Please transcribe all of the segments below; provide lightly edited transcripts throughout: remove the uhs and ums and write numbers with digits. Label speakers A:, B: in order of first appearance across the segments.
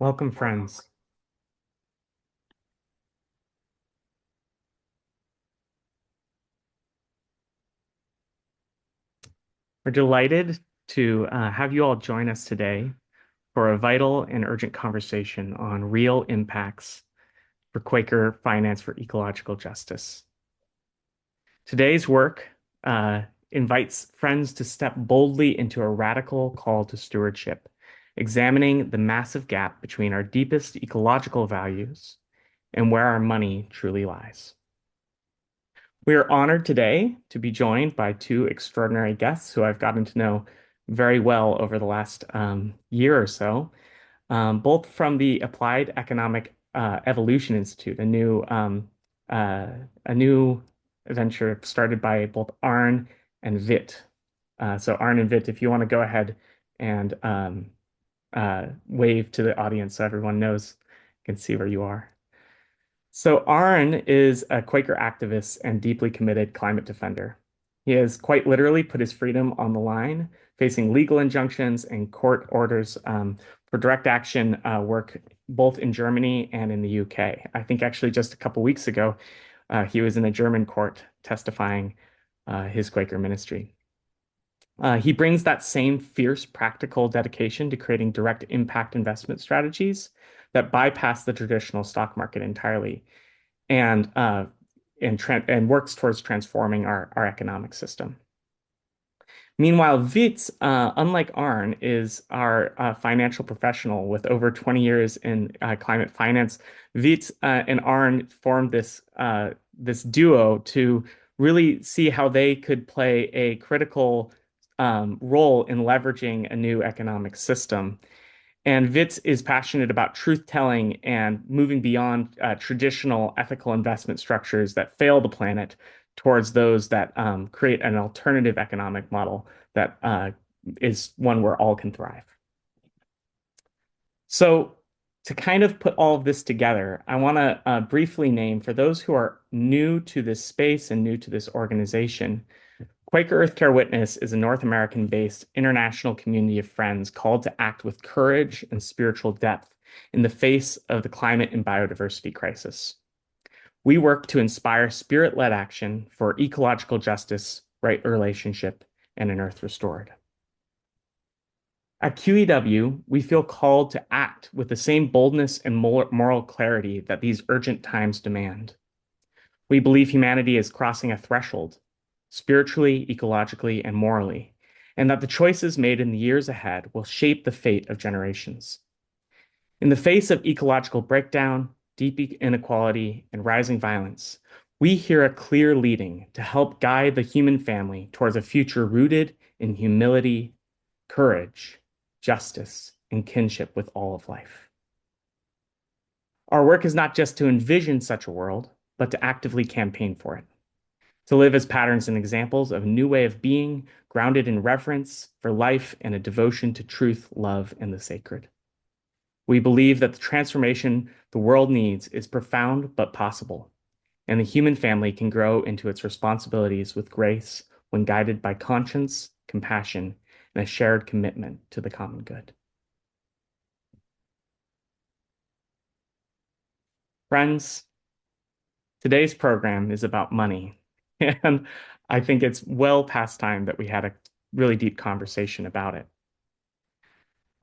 A: Welcome, friends. We're delighted to have you all join us today for a vital and urgent conversation on real impacts for Quaker finance for ecological justice. Today's work invites friends to step boldly into a radical call to stewardship, examining the massive gap between our deepest ecological values and where our money truly lies. We are honored today to be joined by two extraordinary guests who I've gotten to know very well over the last year or so, both from the Applied Economic Evolution Institute, uh, a new venture started by both Arn and Vit. So Arn and Vit, if you want to go ahead and wave to the audience so everyone knows, can see where you are. So Arn is a Quaker activist and deeply committed climate defender. He has quite literally put his freedom on the line, facing legal injunctions and court orders for direct action work both in Germany and in the UK. I think actually just a couple weeks ago, he was in a German court testifying his Quaker ministry. He brings that same fierce practical dedication to creating direct impact investment strategies that bypass the traditional stock market entirely and works towards transforming our economic system. Meanwhile, Witz, unlike Arn, is our financial professional with over 20 years in climate finance. Witz and Arn formed this duo to really see how they could play a critical role in leveraging a new economic system. And Witz is passionate about truth telling and moving beyond traditional ethical investment structures that fail the planet towards those that create an alternative economic model that is one where all can thrive. So, to kind of put all of this together, I want to briefly name, for those who are new to this space and new to this organization, Quaker Earthcare Witness is a North American-based international community of friends called to act with courage and spiritual depth in the face of the climate and biodiversity crisis. We work to inspire spirit-led action for ecological justice, right relationship, and an earth restored. At QEW, we feel called to act with the same boldness and moral clarity that these urgent times demand. We believe humanity is crossing a threshold, spiritually, ecologically, and morally, and that the choices made in the years ahead will shape the fate of generations. In the face of ecological breakdown, deep inequality, and rising violence, we hear a clear leading to help guide the human family towards a future rooted in humility, courage, justice, and kinship with all of life. Our work is not just to envision such a world, but to actively campaign for it, to live as patterns and examples of a new way of being, grounded in reverence for life and a devotion to truth, love, and the sacred. We believe that the transformation the world needs is profound but possible, and the human family can grow into its responsibilities with grace when guided by conscience, compassion, and a shared commitment to the common good. Friends, today's program is about money, and I think it's well past time that we had a really deep conversation about it.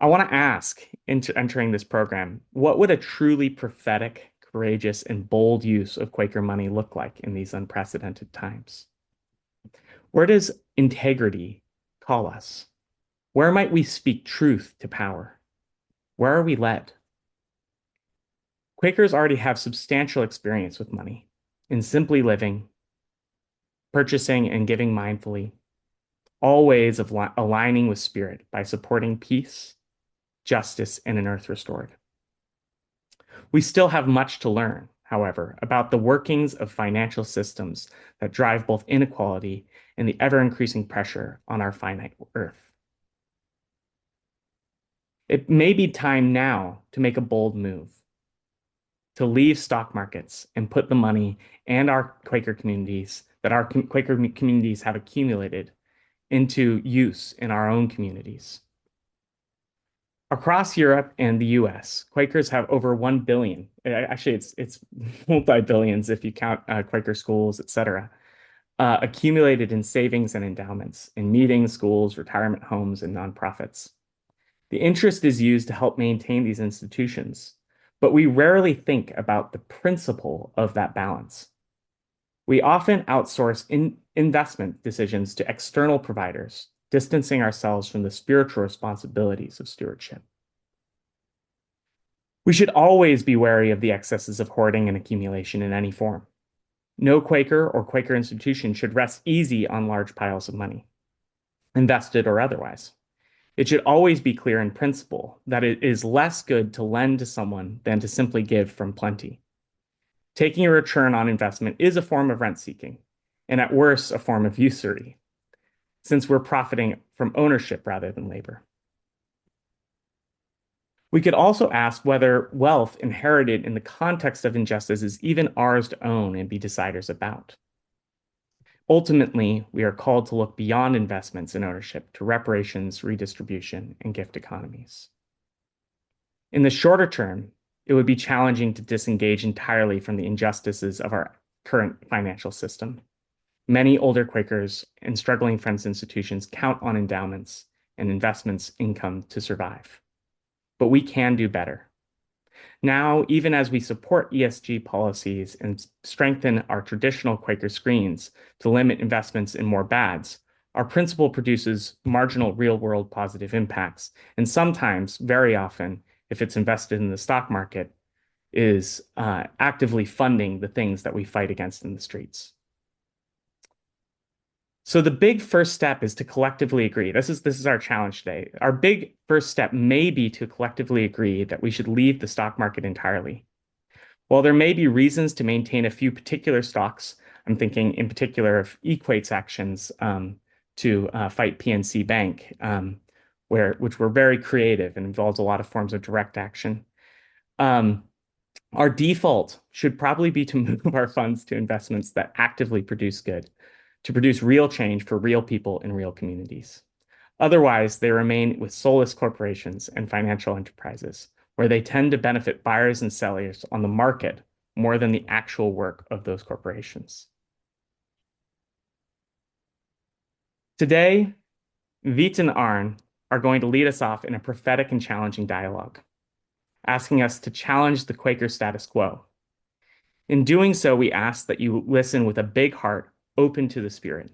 A: I want to ask, into entering this program, what would a truly prophetic, courageous, and bold use of Quaker money look like in these unprecedented times? Where does integrity call us? Where might we speak truth to power? Where are we led? Quakers already have substantial experience with money in simply living, purchasing, and giving mindfully, all ways of aligning with spirit by supporting peace, justice, and an earth restored. We still have much to learn, however, about the workings of financial systems that drive both inequality and the ever-increasing pressure on our finite earth. It may be time now to make a bold move, to leave stock markets and put the money and our Quaker communities that our Quaker communities have accumulated into use in our own communities. Across Europe and the US, Quakers have over 1 billion. Actually, it's multi-billions if you count Quaker schools, etc., accumulated in savings and endowments in meetings, schools, retirement homes, and nonprofits. The interest is used to help maintain these institutions, but we rarely think about the principle of that balance. We often outsource investment decisions to external providers, distancing ourselves from the spiritual responsibilities of stewardship. We should always be wary of the excesses of hoarding and accumulation in any form. No Quaker or Quaker institution should rest easy on large piles of money, invested or otherwise. It should always be clear in principle that it is less good to lend to someone than to simply give from plenty. Taking a return on investment is a form of rent seeking, and at worst, a form of usury, since we're profiting from ownership rather than labor. We could also ask whether wealth inherited in the context of injustice is even ours to own and be deciders about. Ultimately, we are called to look beyond investments and ownership to reparations, redistribution, and gift economies. In the shorter term, it would be challenging to disengage entirely from the injustices of our current financial system. Many older Quakers and struggling Friends institutions count on endowments and investments income to survive. But we can do better. Now, even as we support ESG policies and strengthen our traditional Quaker screens to limit investments in more bads, our principle produces marginal real-world positive impacts, and sometimes, very often, if it's invested in the stock market, is actively funding the things that we fight against in the streets. So the big first step is to collectively agree. This is our challenge today. Our big first step may be to collectively agree that we should leave the stock market entirely. While there may be reasons to maintain a few particular stocks, I'm thinking in particular of Equate's actions to fight PNC Bank, which were very creative and involved a lot of forms of direct action. Our default should probably be to move our funds to investments that actively produce good, to produce real change for real people in real communities. Otherwise, they remain with soulless corporations and financial enterprises, where they tend to benefit buyers and sellers on the market more than the actual work of those corporations. Today, Vit and Arn are going to lead us off in a prophetic and challenging dialogue, asking us to challenge the Quaker status quo. In doing so, we ask that you listen with a big heart, open to the Spirit.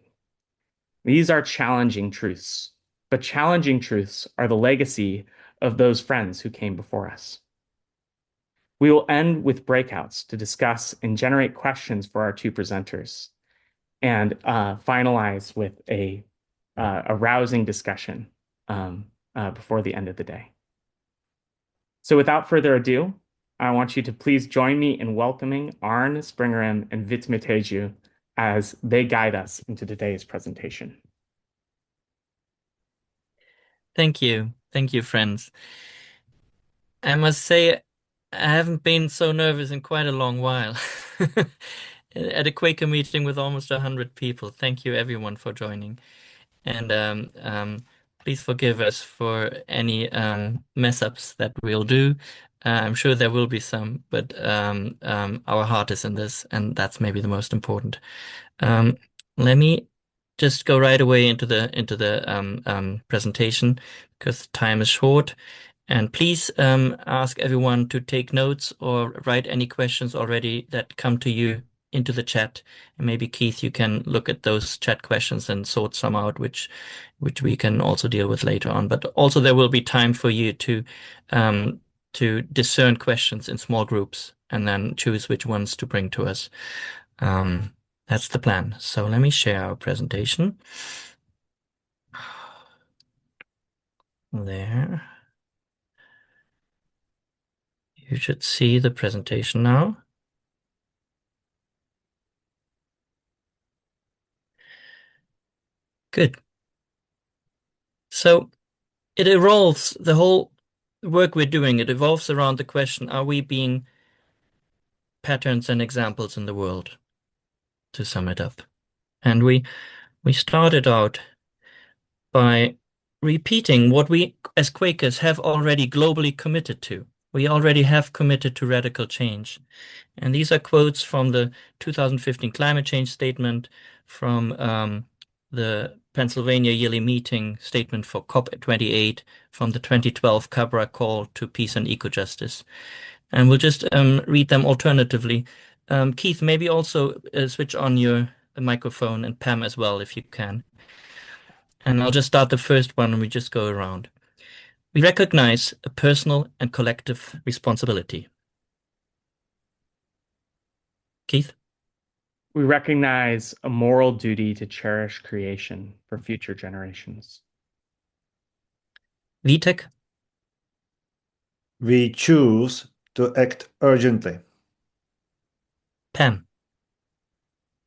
A: These are challenging truths, but challenging truths are the legacy of those friends who came before us. We will end with breakouts to discuss and generate questions for our two presenters, and finalize with a rousing discussion before the end of the day. So without further ado, I want you to please join me in welcoming Arn Springerim and Vit Miteju as they guide us into today's presentation.
B: Thank you. Thank you, friends. I must say, I haven't been so nervous in quite a long while. At a Quaker meeting with almost 100 people. Thank you, everyone, for joining. And please forgive us for any mess ups that we'll do. I'm sure there will be some, but our heart is in this, and that's maybe the most important. Let me just go right away into the presentation because time is short. And please ask everyone to take notes or write any questions already that come to you into the chat. And maybe Keith, you can look at those chat questions and sort some out, which we can also deal with later on. But also there will be time for you to discern questions in small groups and then choose which ones to bring to us. That's the plan. So let me share our presentation. There. You should see the presentation now. Good. So it evolves, the whole work we're doing, it evolves around the question, are we being patterns and examples in the world, to sum it up? And we started out by repeating what we as Quakers have already globally committed to. We already have committed to radical change. And these are quotes from the 2015 climate change statement, from the Pennsylvania yearly meeting statement for COP28, from the 2012 Cabra call to peace and eco-justice. And we'll just read them alternatively. Keith, maybe also switch on your microphone, and Pam as well, if you can. And I'll just start the first one and we just go around. We recognize a personal and collective responsibility. Keith?
A: We recognize a moral duty to cherish creation for future generations.
B: Vitek?
C: We choose to act urgently.
B: Pam?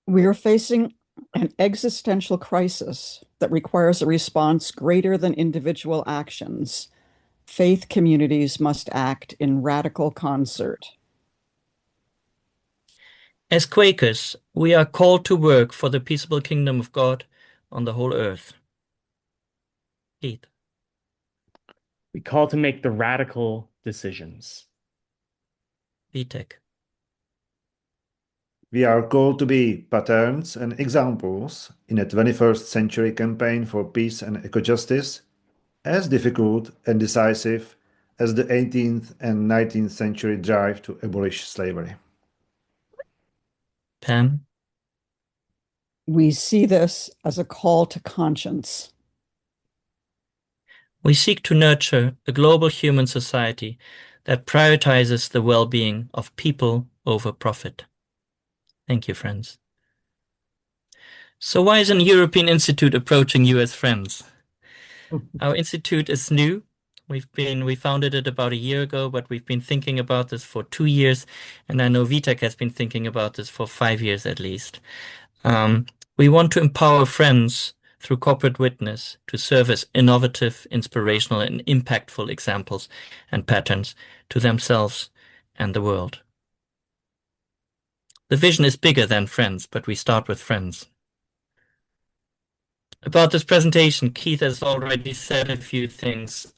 D: We are facing an existential crisis that requires a response greater than individual actions. Faith communities must act in radical concert.
B: As Quakers, we are called to work for the peaceable kingdom of God on the whole earth. Keith?
A: We call to make the radical decisions.
B: Vitek?
C: We are called to be patterns and examples in a 21st century campaign for peace and eco-justice, as difficult and decisive as the 18th and 19th century drive to abolish slavery.
B: Pam?
D: We see this as a call to conscience.
B: We seek to nurture a global human society that prioritizes the well-being of people over profit. Thank you, friends. So why is an European institute approaching you as friends? Our institute is new. We founded it about a year ago, but we've been thinking about this for 2 years, and I know Vitek has been thinking about this for 5 years at least. We want to empower friends through corporate witness to serve as innovative, inspirational, and impactful examples and patterns to themselves and the world. The vision is bigger than friends, but we start with friends. About this presentation, Keith has already said a few things.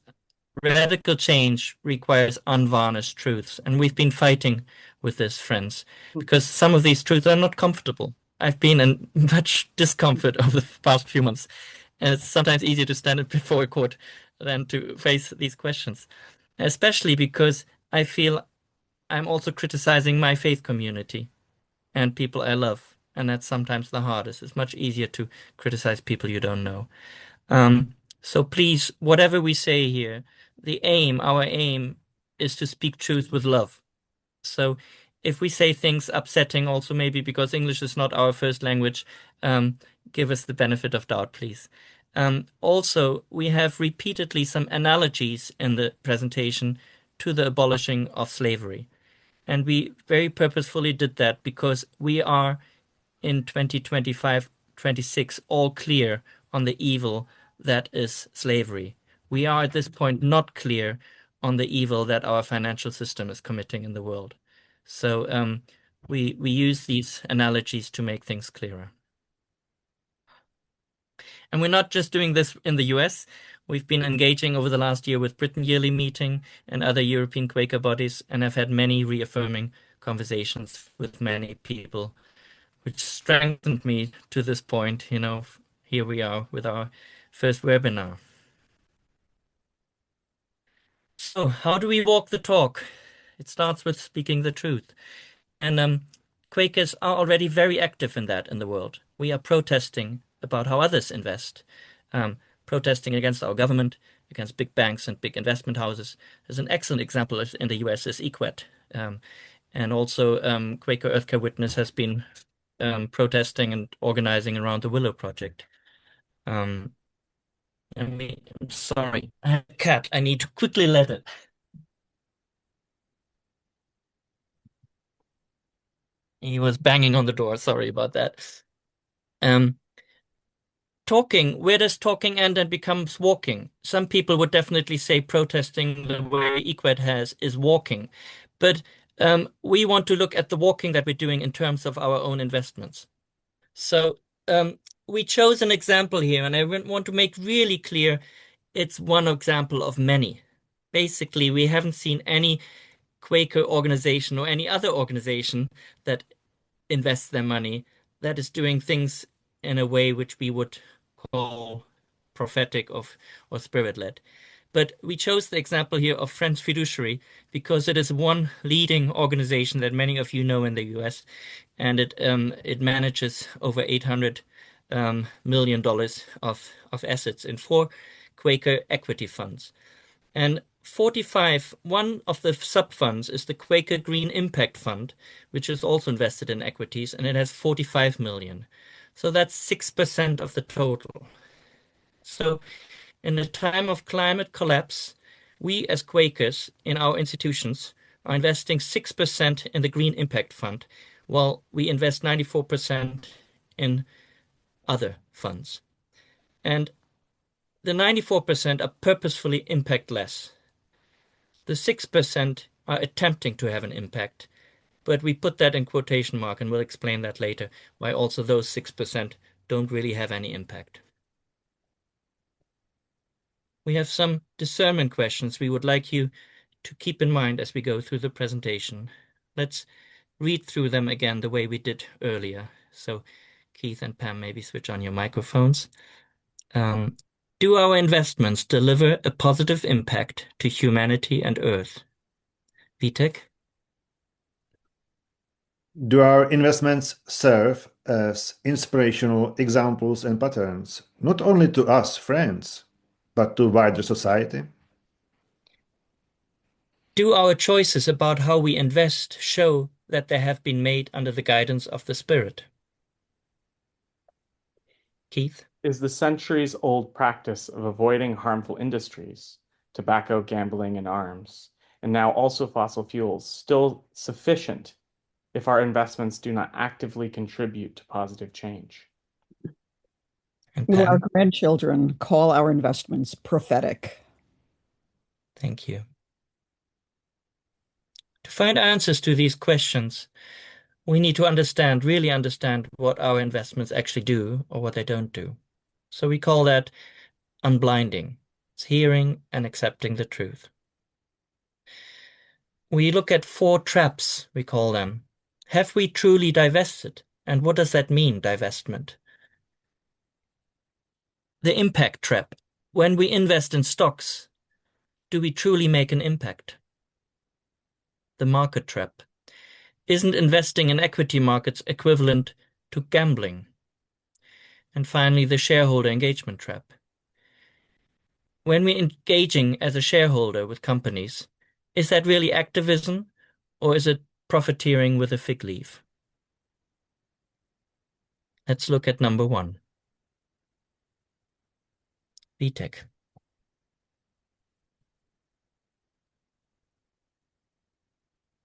B: Radical change requires unvarnished truths, and we've been fighting with this, friends, because some of these truths are not comfortable. I've been in much discomfort over the past few months, and it's sometimes easier to stand before a court than to face these questions, especially because I feel I'm also criticizing my faith community and people I love, and that's sometimes the hardest. It's much easier to criticize people you don't know. So please, whatever we say here, our aim is to speak truth with love. So if we say things upsetting, also maybe because English is not our first language, give us the benefit of doubt, please. Also, we have repeatedly some analogies in the presentation to the abolishing of slavery. And we very purposefully did that because we are in 2025-26 all clear on the evil that is slavery. We are at this point not clear on the evil that our financial system is committing in the world. So we use these analogies to make things clearer. And we're not just doing this in the US. We've been engaging over the last year with Britain Yearly Meeting and other European Quaker bodies, and have had many reaffirming conversations with many people, which strengthened me to this point. Here we are with our first webinar. So how do we walk the talk? It starts with speaking the truth. And Quakers are already very active in that in the world. We are protesting about how others invest, protesting against our government, against big banks and big investment houses. There's an excellent example in the US is EQUET. And also Quaker Earthcare Witness has been protesting and organizing around the Willow Project. I'm sorry, I have a cat. I need to quickly let it. He was banging on the door. Sorry about that. Talking, where does talking end and becomes walking? Some people would definitely say protesting the way EQUET has is walking. But we want to look at the walking that we're doing in terms of our own investments. So we chose an example here, and I want to make really clear it's one example of many. Basically, we haven't seen any Quaker organization or any other organization that invests their money that is doing things in a way which we would call prophetic or spirit-led. But we chose the example here of Friends Fiduciary because it is one leading organization that many of you know in the US, and it manages over $800 million of assets in four Quaker equity funds. And one of the sub-funds is the Quaker Green Impact Fund, which is also invested in equities, and it has 45 million. So that's 6% of the total. So in a time of climate collapse, we as Quakers in our institutions are investing 6% in the Green Impact Fund, while we invest 94% in other funds. And the 94% are purposefully impactless. The 6% are attempting to have an impact, but we put that in quotation mark, and we'll explain that later, why also those 6% don't really have any impact. We have some discernment questions we would like you to keep in mind as we go through the presentation. Let's read through them again the way we did earlier. So Keith and Pam, maybe switch on your microphones. Do our investments deliver a positive impact to humanity and Earth? Vitek?
C: Do our investments serve as inspirational examples and patterns, not only to us friends, but to wider society?
B: Do our choices about how we invest show that they have been made under the guidance of the Spirit? Keith?
A: Is the centuries-old practice of avoiding harmful industries, tobacco, gambling, and arms, and now also fossil fuels, still sufficient if our investments do not actively contribute to positive change?
B: And
D: Will our
B: Pam?
D: grandchildren call our investments prophetic?
B: Thank you. To find answers to these questions, we need to really understand what our investments actually do or what they don't do. So we call that unblinding. It's hearing and accepting the truth. We look at 4 traps, we call them. Have we truly divested? And what does that mean, divestment? The impact trap. When we invest in stocks, do we truly make an impact? The market trap. Isn't investing in equity markets equivalent to gambling? And finally, the shareholder engagement trap. When we're engaging as a shareholder with companies, is that really activism or is it profiteering with a fig leaf? Let's look at number 1. Vitek.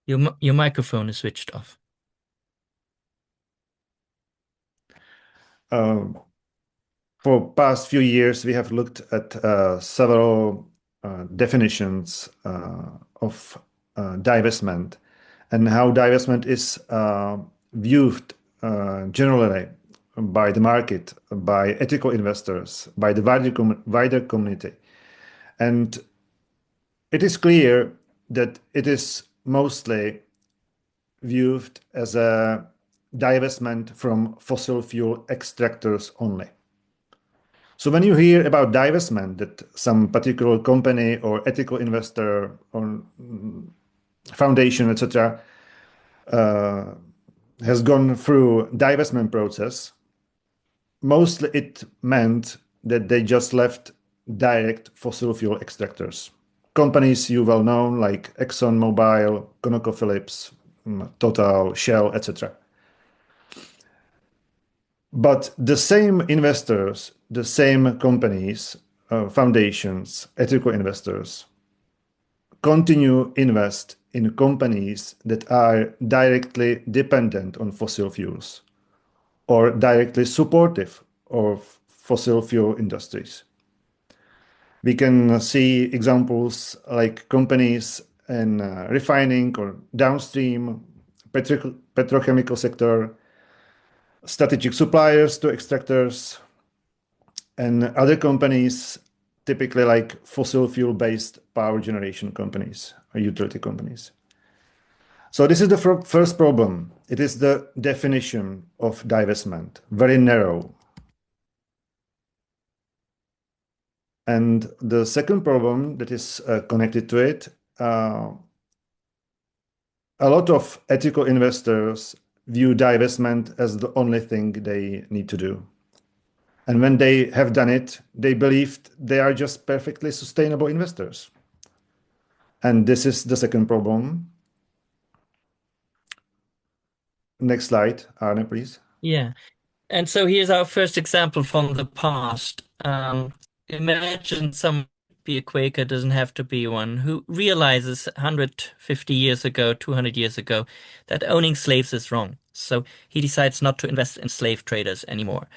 B: Your microphone is switched off.
C: For past few years, we have looked at several definitions of divestment and how divestment is viewed generally by the market, by ethical investors, by the wider community. And it is clear that it is mostly viewed as a divestment from fossil fuel extractors only. So when you hear about divestment, that some particular company or ethical investor or foundation, etc., has gone through divestment process, mostly it meant that they just left direct fossil fuel extractors. Companies you well know like ExxonMobil, ConocoPhillips, Total, Shell, etc. But the same investors, the same companies, foundations, ethical investors, continue invest in companies that are directly dependent on fossil fuels or directly supportive of fossil fuel industries. We can see examples like companies in refining or downstream petrochemical sector, strategic suppliers to extractors, and other companies typically like fossil fuel-based power generation companies or utility companies. So this is the first problem. It is the definition of divestment, very narrow. And the second problem that is connected to it, a lot of ethical investors view divestment as the only thing they need to do. And when they have done it, they believe they are just perfectly sustainable investors. And this is the second problem. Next slide, Arne, please.
B: Yeah. And so here's our first example from the past. Imagine some be a Quaker, doesn't have to be one, who realizes 150 years ago, 200 years ago, that owning slaves is wrong. So he decides not to invest in slave traders anymore.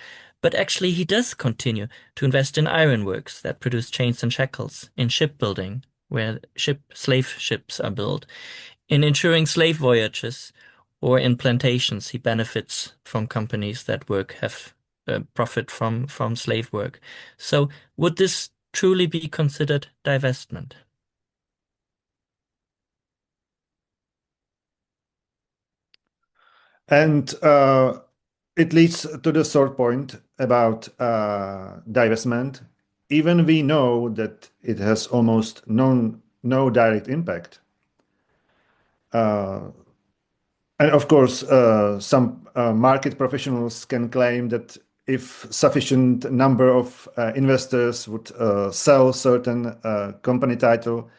B: But actually, he does continue to invest in ironworks that produce chains and shackles, in shipbuilding, where slave ships are built, in insuring slave voyages, or in plantations. He benefits from companies that have profit from slave work. So would this truly be considered divestment?
C: And it leads to the third point about divestment. Even we know that it has almost no direct impact. And of course, some market professionals can claim that if sufficient number of investors would sell certain company title,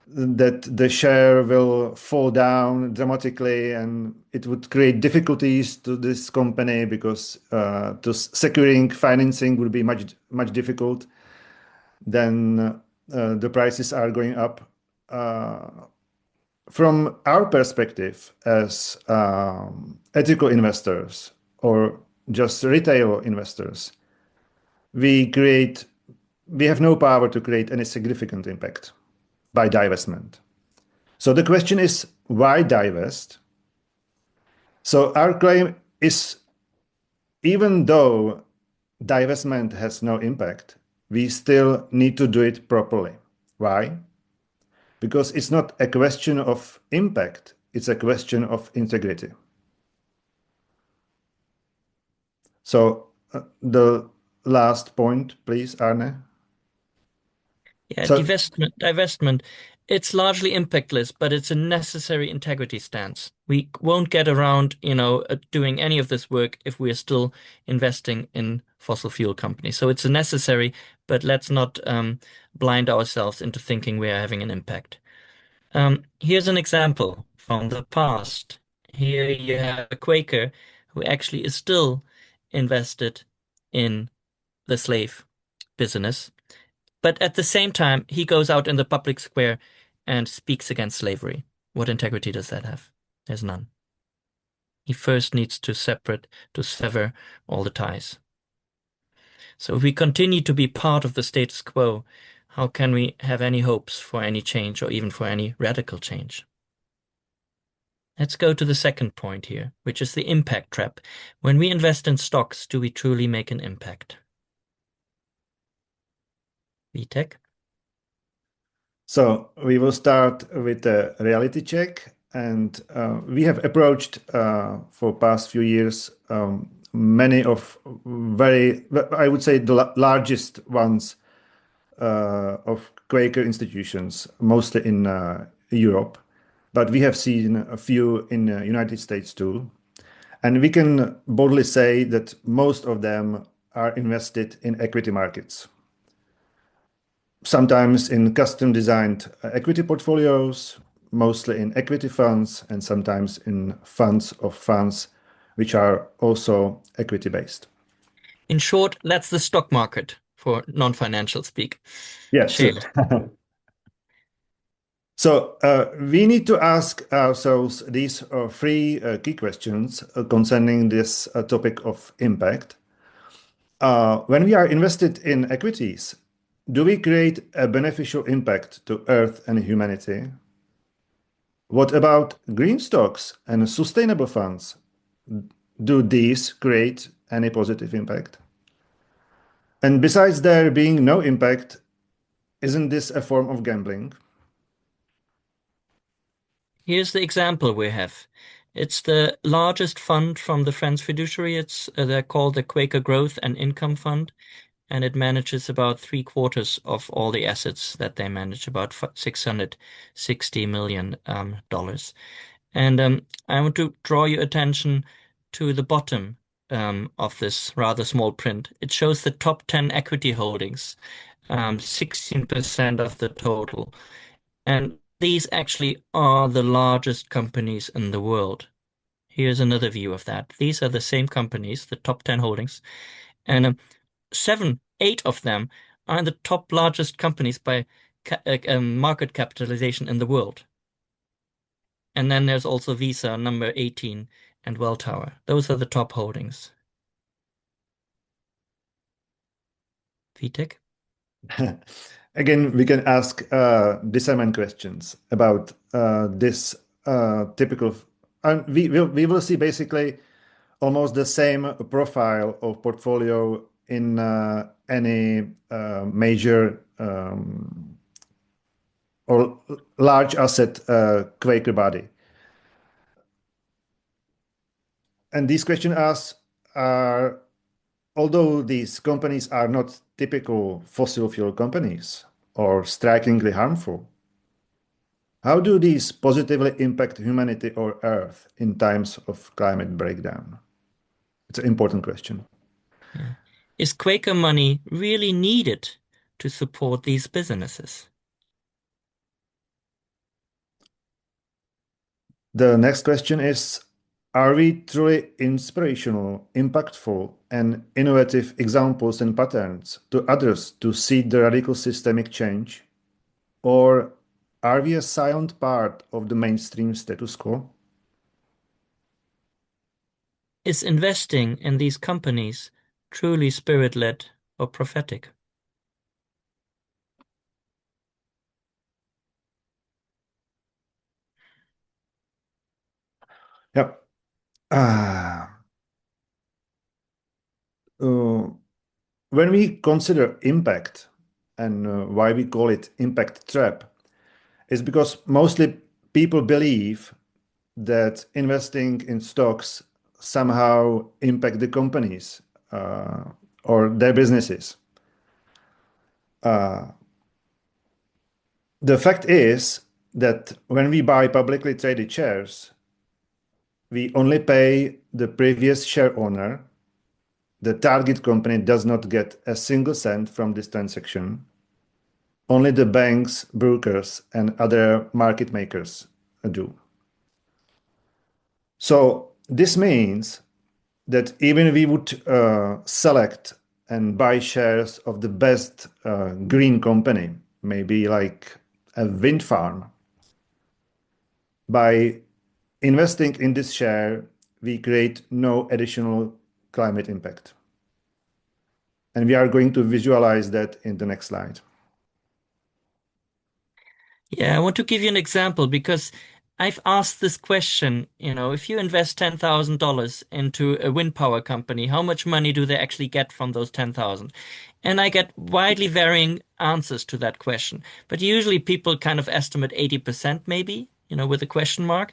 C: that the share will fall down dramatically and it would create difficulties to this company because to securing financing would be much difficult. Then the prices are going up. From our perspective as ethical investors or just retail investors, we have no power to create any significant impact by divestment. So the question is, why divest? So our claim is, even though divestment has no impact, we still need to do it properly. Why? Because it's not a question of impact, it's a question of integrity. So the last point, please, Arne.
B: Yeah,
C: So
B: divestment, it's largely impactless, but it's a necessary integrity stance. We won't get around, doing any of this work if we're still investing in fossil fuel companies. So it's a necessary, but let's not blind ourselves into thinking we are having an impact. Here's an example from the past. Here you have a Quaker who actually is still invested in the slave business. But at the same time, he goes out in the public square and speaks against slavery. What integrity does that have? There's none. He first needs to sever all the ties. So if we continue to be part of the status quo, how can we have any hopes for any change or even for any radical change? Let's go to the second point here, which is the impact trap. When we invest in stocks, do we truly make an impact? Vitek?
C: So we will start with a reality check, and we have approached for past few years many of I would say, the largest ones of Quaker institutions, mostly in Europe, but we have seen a few in the United States too. And we can boldly say that most of them are invested in equity markets, sometimes in custom designed equity portfolios, mostly in equity funds, and sometimes in funds of funds, which are also equity based.
B: In short, that's the stock market for non-financial speak.
C: Yeah, sure. So we need to ask ourselves these three key questions concerning this topic of impact. When we are invested in equities, do we create a beneficial impact to Earth and humanity? What about green stocks and sustainable funds? Do these create any positive impact? And besides there being no impact, Isn't this a form of gambling?
B: Here's the example we have. It's the largest fund from the Friends Fiduciary. They're called the Quaker Growth and Income Fund, and it manages about three-quarters of all the assets that they manage, about $660 million dollars. And I want to draw your attention to the bottom of this rather small print. It shows the top 10 equity holdings, 16% of the total. And these actually are the largest companies in the world. Here's another view of that. These are the same companies, the top 10 holdings, and eight of them are the top largest companies by market capitalization in the world. And then there's also Visa, number 18, and Welltower. Those are the top holdings. VTech?
C: Again, we can ask discernment questions about this typical, and we will see basically almost the same profile of portfolio in any major or large asset Quaker body. And these questions ask, although these companies are not typical fossil fuel companies or strikingly harmful, how do these positively impact humanity or Earth in times of climate breakdown? It's an important question.
B: Yeah. Is Quaker money really needed to support these businesses?
C: The next question is, are we truly inspirational, impactful, and innovative examples and patterns to others to seed the radical systemic change? Or are we a silent part of the mainstream status quo?
B: Is investing in these companies truly spirit-led or prophetic?
C: Yep. When we consider impact and why we call it impact trap, is because mostly people believe that investing in stocks somehow impact the companies or their businesses. The fact is that when we buy publicly traded shares, we only pay the previous share owner. The target company does not get a single cent from this transaction. Only the banks, brokers, and other market makers do. So this means that even we would select and buy shares of the best green company, maybe like a wind farm, by investing in this share, we create no additional climate impact. And we are going to visualize that in the next slide.
B: Yeah, I want to give you an example because I've asked this question, if you invest $10,000 into a wind power company, how much money do they actually get from those 10,000? And I get widely varying answers to that question. But usually people kind of estimate 80% maybe, with a question mark.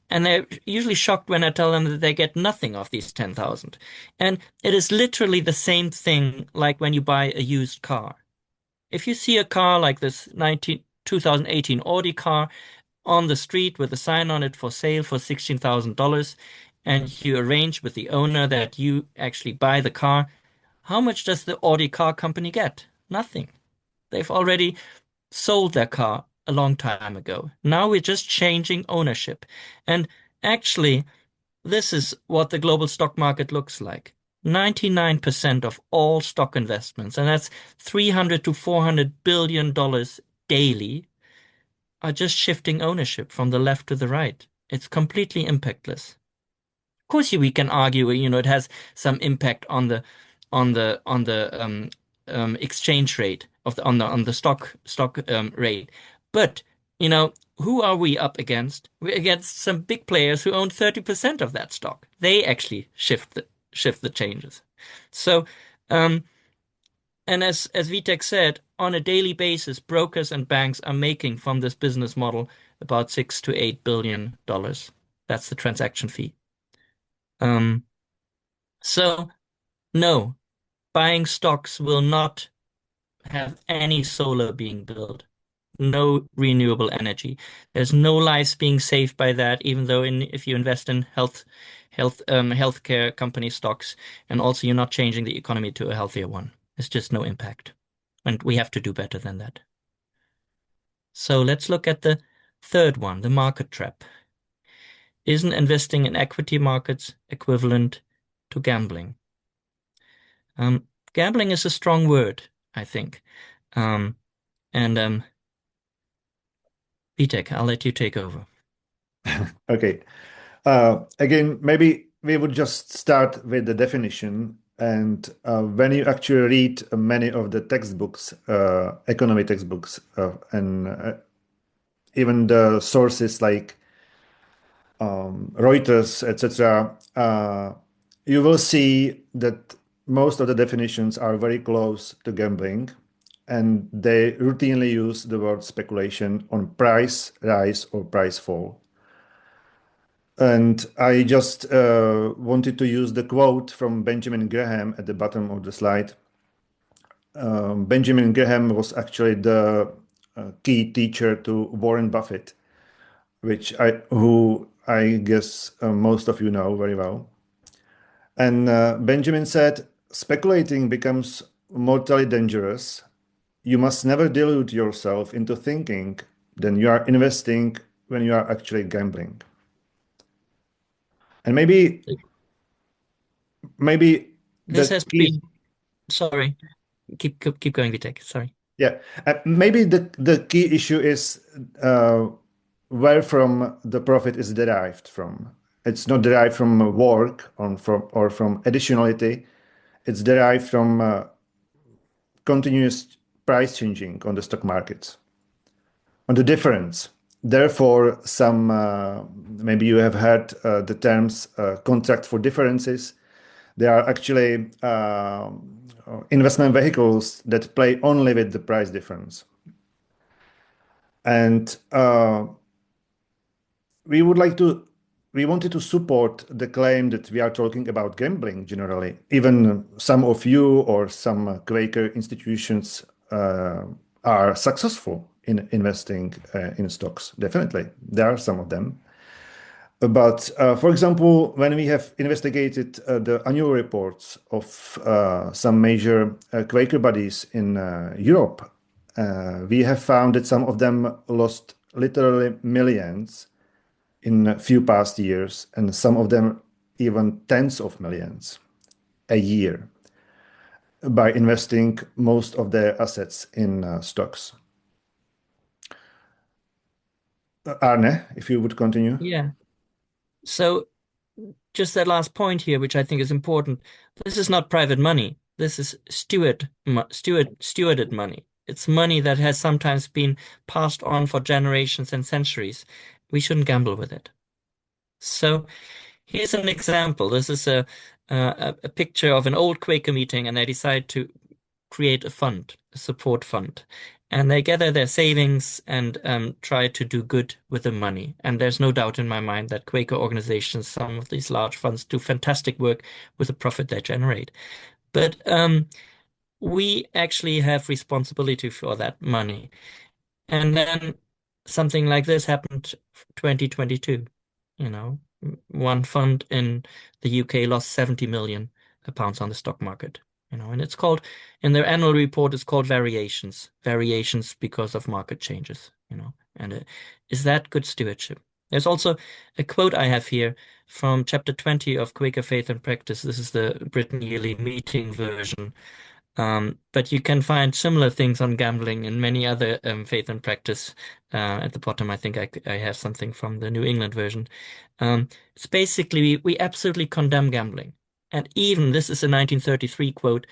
B: And they're usually shocked when I tell them that they get nothing of these 10,000. And it is literally the same thing like when you buy a used car. If you see a car like this 2018 Audi car on the street with a sign on it for sale for $16,000, and you arrange with the owner that you actually buy the car, how much does the Audi car company get? Nothing. They've already sold their car a long time ago. Now we're just changing ownership. And actually, this is what the global stock market looks like. 99% of all stock investments, and that's $300 to $400 billion daily, are just shifting ownership from the left to the right. It's completely impactless. Of course, we can argue, it has some impact on the exchange rate on the stock rate, but who are we up against? We're against some big players who own 30% of that stock. They actually shift the changes. So, and as Vitek said, on a daily basis, brokers and banks are making from this business model about $6 to $8 billion. That's the transaction fee. So no, buying stocks will not have any solar being built, no renewable energy. There's no lives being saved by that, even though if you invest in healthcare company stocks, and also you're not changing the economy to a healthier one. There's just no impact. And we have to do better than that. So let's look at the third one, the market trap. Isn't investing in equity markets equivalent to gambling? Gambling is a strong word, I think. And Vitek, I'll let you take over.
C: Okay. Again, maybe we would just start with the definition. And when you actually read many of the textbooks, economy textbooks, and even the sources like Reuters, etc., you will see that most of the definitions are very close to gambling, and they routinely use the word speculation on price rise or price fall. And I just wanted to use the quote from Benjamin Graham at the bottom of the slide. Benjamin Graham was actually the key teacher to Warren Buffett, who I guess most of you know very well. And Benjamin said, speculating becomes mortally dangerous. You must never delude yourself into thinking that you are investing when you are actually gambling. And maybe
B: This
C: the
B: has
C: key,
B: been, sorry, keep going, Vitek. Sorry.
C: yeah, maybe the key issue is where from the profit is derived from. It's not derived from work or from additionality. It's derived from continuous price changing on the stock markets, on the difference. Therefore, some maybe you have heard the terms contract for differences. They are actually investment vehicles that play only with the price difference. And we wanted to support the claim that we are talking about gambling generally. Even some of you or some Quaker institutions are successful in investing in stocks. Definitely, there are some of them. But for example, when we have investigated the annual reports of some major Quaker bodies in Europe, we have found that some of them lost literally millions in a few past years, and some of them even tens of millions a year by investing most of their assets in stocks. Arne, if you would continue.
B: Yeah. So just that last point here, which I think is important. This is not private money. This is stewarded money. It's money that has sometimes been passed on for generations and centuries. We shouldn't gamble with it. So here's an example. This is a picture of an old Quaker meeting, and they decide to create a fund, a support fund. And they gather their savings and try to do good with the money. And there's no doubt in my mind that Quaker organizations, some of these large funds, do fantastic work with the profit they generate. But we actually have responsibility for that money. And then something like this happened 2022. You know, one fund in the UK lost 70 million pounds on the stock market. You know, and it's called, in their annual report, it's called variations because of market changes, you know. And is that good stewardship? There's also a quote I have here from chapter 20 of Quaker Faith and Practice. This is the Britain Yearly Meeting version. But you can find similar things on gambling and many other faith and practice. At the bottom, I think I have something from the New England version. It's basically, we absolutely condemn gambling. And even, this is a 1933 quote,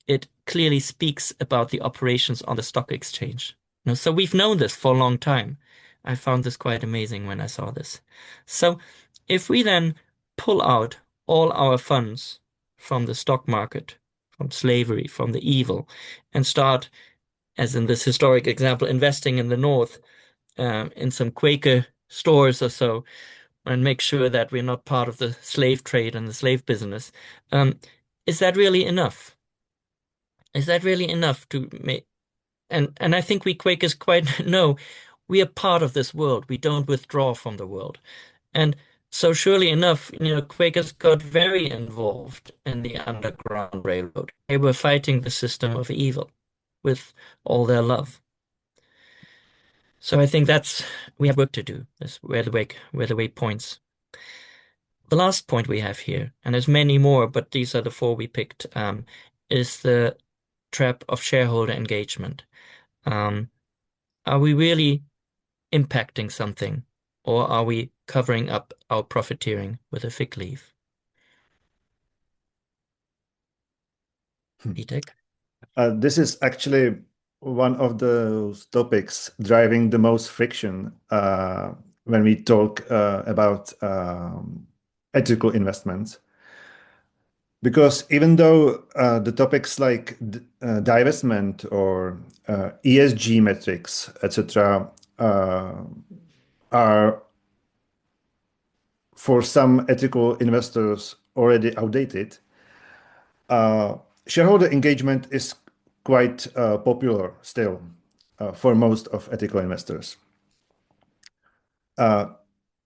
B: it clearly speaks about the operations on the stock exchange. You know, so we've known this for a long time. I found this quite amazing when I saw this. So if we then pull out all our funds from the stock market, from slavery, from the evil, and start as in this historic example, investing in the North, in some Quaker stores or so, and make sure that we're not part of the slave trade and the slave business. Um, is that really enough? Is that really enough to make? And I think we Quakers quite know we are part of this world. We don't withdraw from the world. And so surely enough, Quakers got very involved in the Underground Railroad. They were fighting the system of evil with all their love. So I think we have work to do. That's where the way points. The last point we have here, and there's many more, but these are the four we picked, is the trap of shareholder engagement. Um, are we really impacting something, or are we covering up our profiteering with a fig leaf? Vitek?
C: This is actually one of those topics driving the most friction when we talk about ethical investments. Because even though the topics like divestment or ESG metrics, etc., are for some ethical investors already outdated, shareholder engagement is quite popular still for most of ethical investors.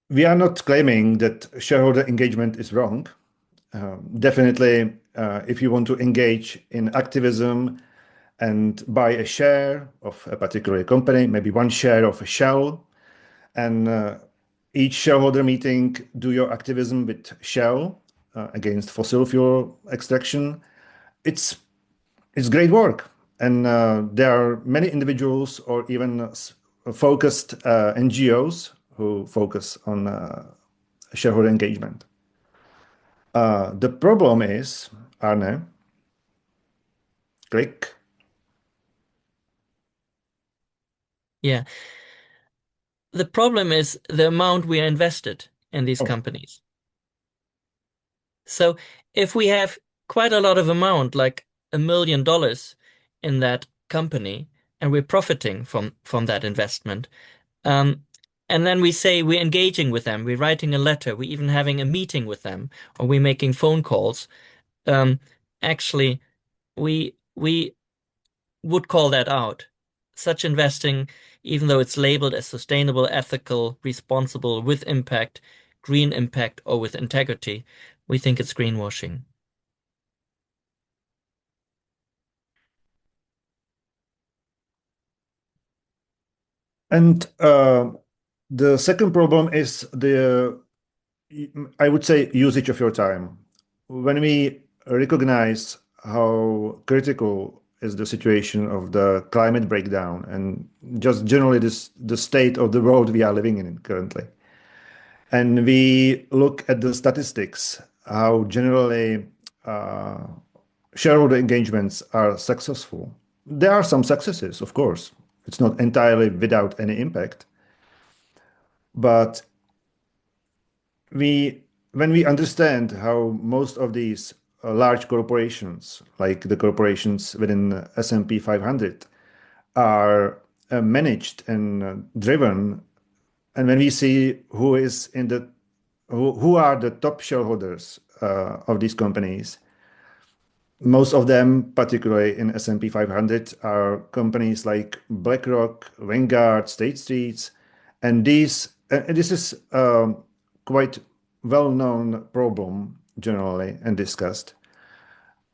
C: We are not claiming that shareholder engagement is wrong. Definitely, if you want to engage in activism and buy a share of a particular company, maybe one share of a Shell, and each shareholder meeting do your activism with Shell against fossil fuel extraction, it's great work. And there are many individuals or even focused NGOs who focus on shareholder engagement. The problem is, Arne, click.
B: Yeah. The problem is the amount we are invested in these
C: Oh,
B: companies. So if we have quite a lot of amount, like $1 million in that company, and we're profiting from that investment, um, and then we say we're engaging with them, we're writing a letter, we're even having a meeting with them, or we're making phone calls. Actually, we would call that out. Such investing, even though it's labeled as sustainable, ethical, responsible, with impact, green impact, or with integrity, we think it's greenwashing.
C: and the second problem is I would say, usage of your time. When we recognize how critical is the situation of the climate breakdown and just generally the state of the world we are living in currently, and we look at the statistics, how generally uh, shareholder engagements are successful. There are some successes, of course. It's not entirely without any impact, but we when we understand how most of these large corporations, like the corporations within S&P 500, are managed and driven, and when we see who are the top shareholders of these companies, most of them, particularly in S&P 500, are companies like BlackRock, Vanguard, State Street, and this is quite well-known problem generally and discussed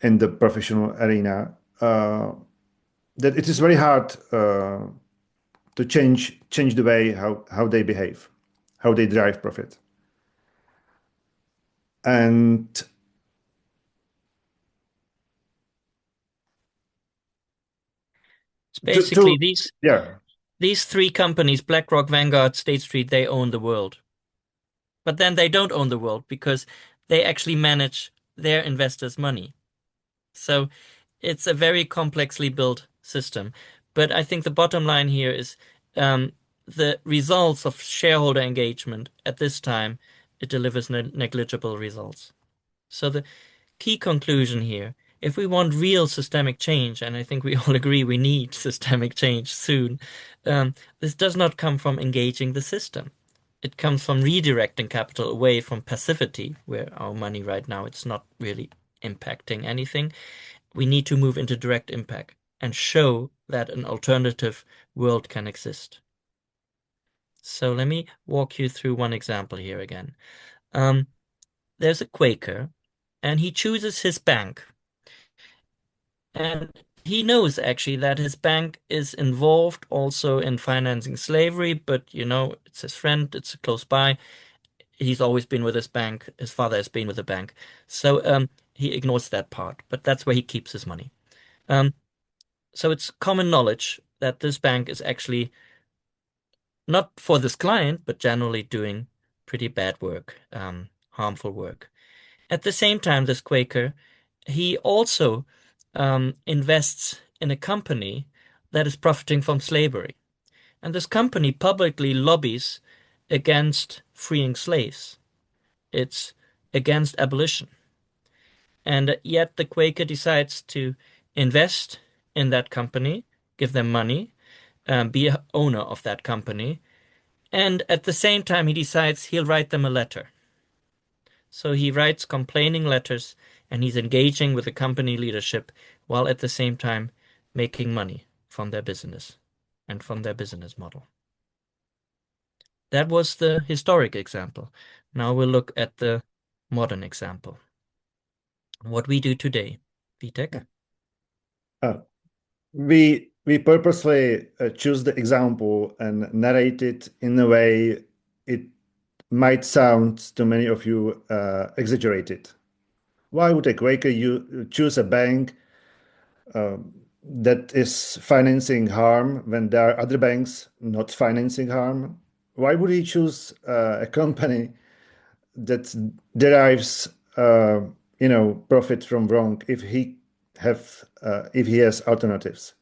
C: in the professional arena, that it is very hard to change the way how they behave, how they drive profit. And
B: It's basically
C: yeah.
B: these three companies, BlackRock, Vanguard, State Street, they own the world. But then they don't own the world because they actually manage their investors' money. So it's a very complexly built system. But I think the bottom line here is the results of shareholder engagement at this time, it delivers negligible results. So the key conclusion here if we want real systemic change, and I think we all agree we need systemic change soon, this does not come from engaging the system. It comes from redirecting capital away from passivity, where our money right now, it's not really impacting anything. We need to move into direct impact and show that an alternative world can exist. So let me walk you through one example here again. There's a Quaker, and he chooses his bank. And he knows actually that his bank is involved also in financing slavery, but it's his friend, it's close by. He's always been with his bank. His father has been with the bank. So he ignores that part, but that's where he keeps his money. So it's common knowledge that this bank is actually not for this client, but generally doing pretty bad work, harmful work. At the same time, this Quaker, he also invests in a company that is profiting from slavery. And this company publicly lobbies against freeing slaves. It's against abolition. And yet the Quaker decides to invest in that company, give them money, be a owner of that company. And at the same time, he decides he'll write them a letter. So he writes complaining letters and he's engaging with the company leadership while at the same time making money from their business and from their business model. That was the historic example. Now we'll look at the modern example. What we do today. Vitek?
C: We purposely choose the example and narrate it in a way it might sound to many of you exaggerated. Why would a Quaker choose a bank that is financing harm when there are other banks not financing harm? Why would he choose a company that derives profit from wrong if he has alternatives?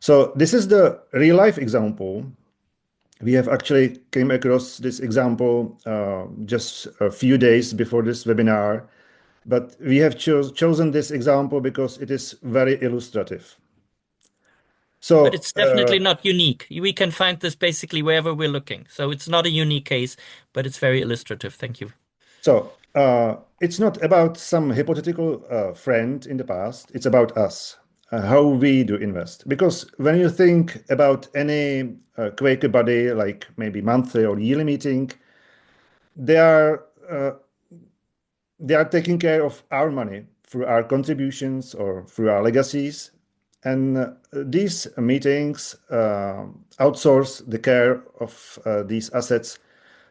C: So this is the real life example. We have actually came across this example just a few days before this webinar, but we have chosen this example because it is very illustrative. So,
B: but it's definitely not unique. We can find this basically wherever we're looking. So it's not a unique case, but it's very illustrative. Thank you.
C: So it's not about some hypothetical friend in the past. It's about us, how we do invest. Because when you think about any Quaker body, like maybe monthly or yearly meeting, they are taking care of our money through our contributions or through our legacies. And these meetings outsource the care of these assets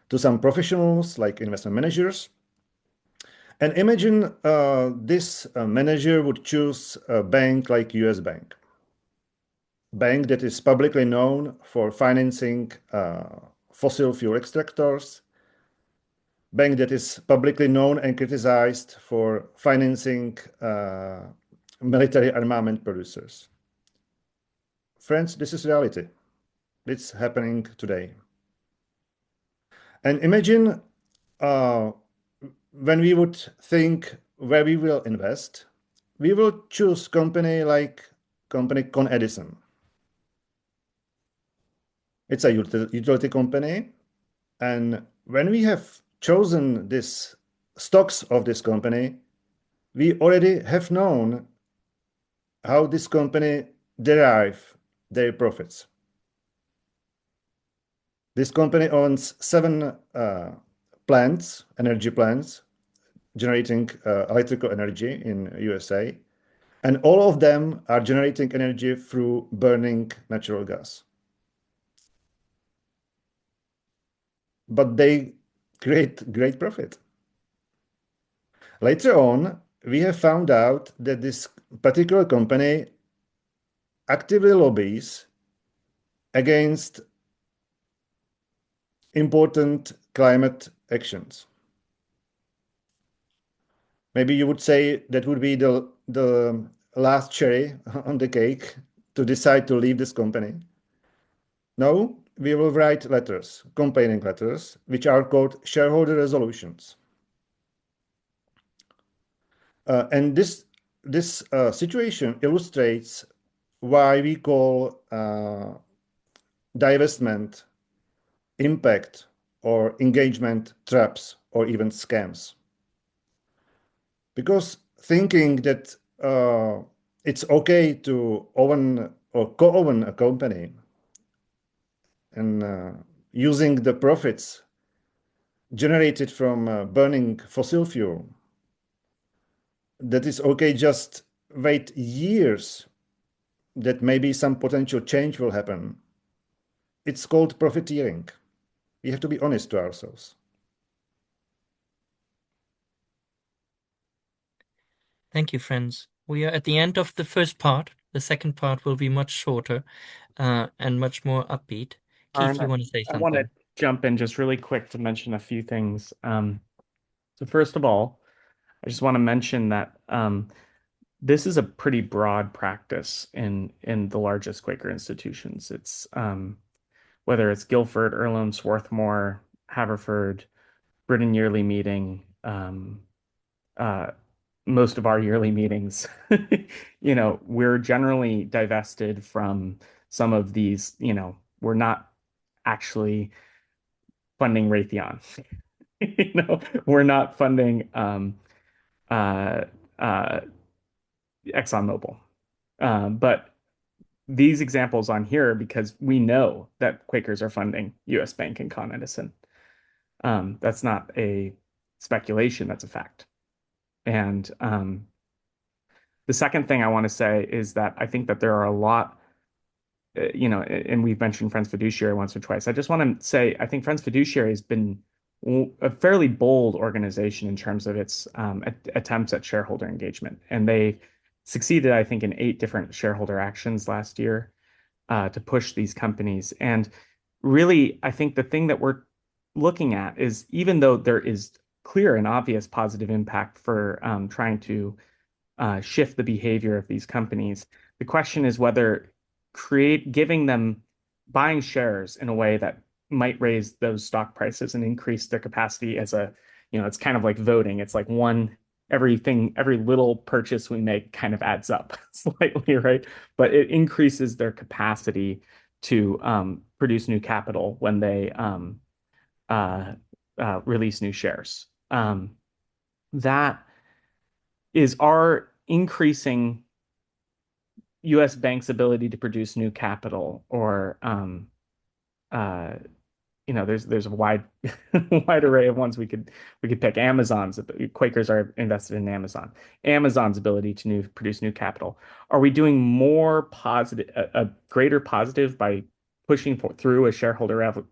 C: to some professionals like investment managers. And imagine this manager would choose a bank like US Bank, bank that is publicly known for financing fossil fuel extractors, bank that is publicly known and criticized for financing military armament producers. Friends, this is reality. It's happening today. And imagine when we would think where we will invest, we will choose company like company Con Edison. It's a utility company. And when we have chosen this stocks of this company, we already have known how this company derive their profits. This company owns 7 plants, energy plants, generating electrical energy in USA. And all of them are generating energy through burning natural gas. But they create great profit. Later on, we have found out that this particular company actively lobbies against important climate actions. Maybe you would say that would be the last cherry on the cake to decide to leave this company. No, we will write letters, complaining letters, which are called shareholder resolutions. And this this situation illustrates why we call divestment, impact, or engagement traps or even scams. Because thinking that it's okay to own or co-own a company and using the profits generated from burning fossil fuel, that is okay, just wait years that maybe some potential change will happen. It's called profiteering. We have to be honest to ourselves.
B: Thank you, friends. We are at the end of the first part. The second part will be much shorter and much more upbeat. Keith,
A: Aaron,
B: you want to say
A: I want to
B: something?
A: jump in just really quick to mention a few things. So first of all, I just want to mention that this is a pretty broad practice in the largest Quaker institutions. It's whether it's Guildford, Earlham, Swarthmore, Haverford, Britain Yearly Meeting, uh, most of our yearly meetings, we're generally divested from some of these, we're not actually funding Raytheon. We're not funding uh, uh, ExxonMobil. But these examples on here because we know that Quakers are funding US Bank and Con Edison. That's not a speculation, that's a fact. And the second thing I want to say is that I think that there are a lot, and we've mentioned Friends Fiduciary once or twice. I just want to say I think Friends Fiduciary has been a fairly bold organization in terms of its attempts at shareholder engagement. And they succeeded, I think, in 8 different shareholder actions last year to push these companies. And really, I think the thing that we're looking at is even though there is clear and obvious positive impact for trying to shift the behavior of these companies, the question is whether giving them buying shares in a way that might raise those stock prices and increase their capacity as it's kind of like voting. It's like every little purchase we make kind of adds up slightly, right? But it increases their capacity to produce new capital when they uh, release new shares. That is our increasing U.S. banks' ability to produce new capital, or uh, there's a wide array of ones we could pick. Quakers are invested in Amazon. Amazon's ability to produce new capital. Are we doing more positive, a greater positive by pushing through a shareholder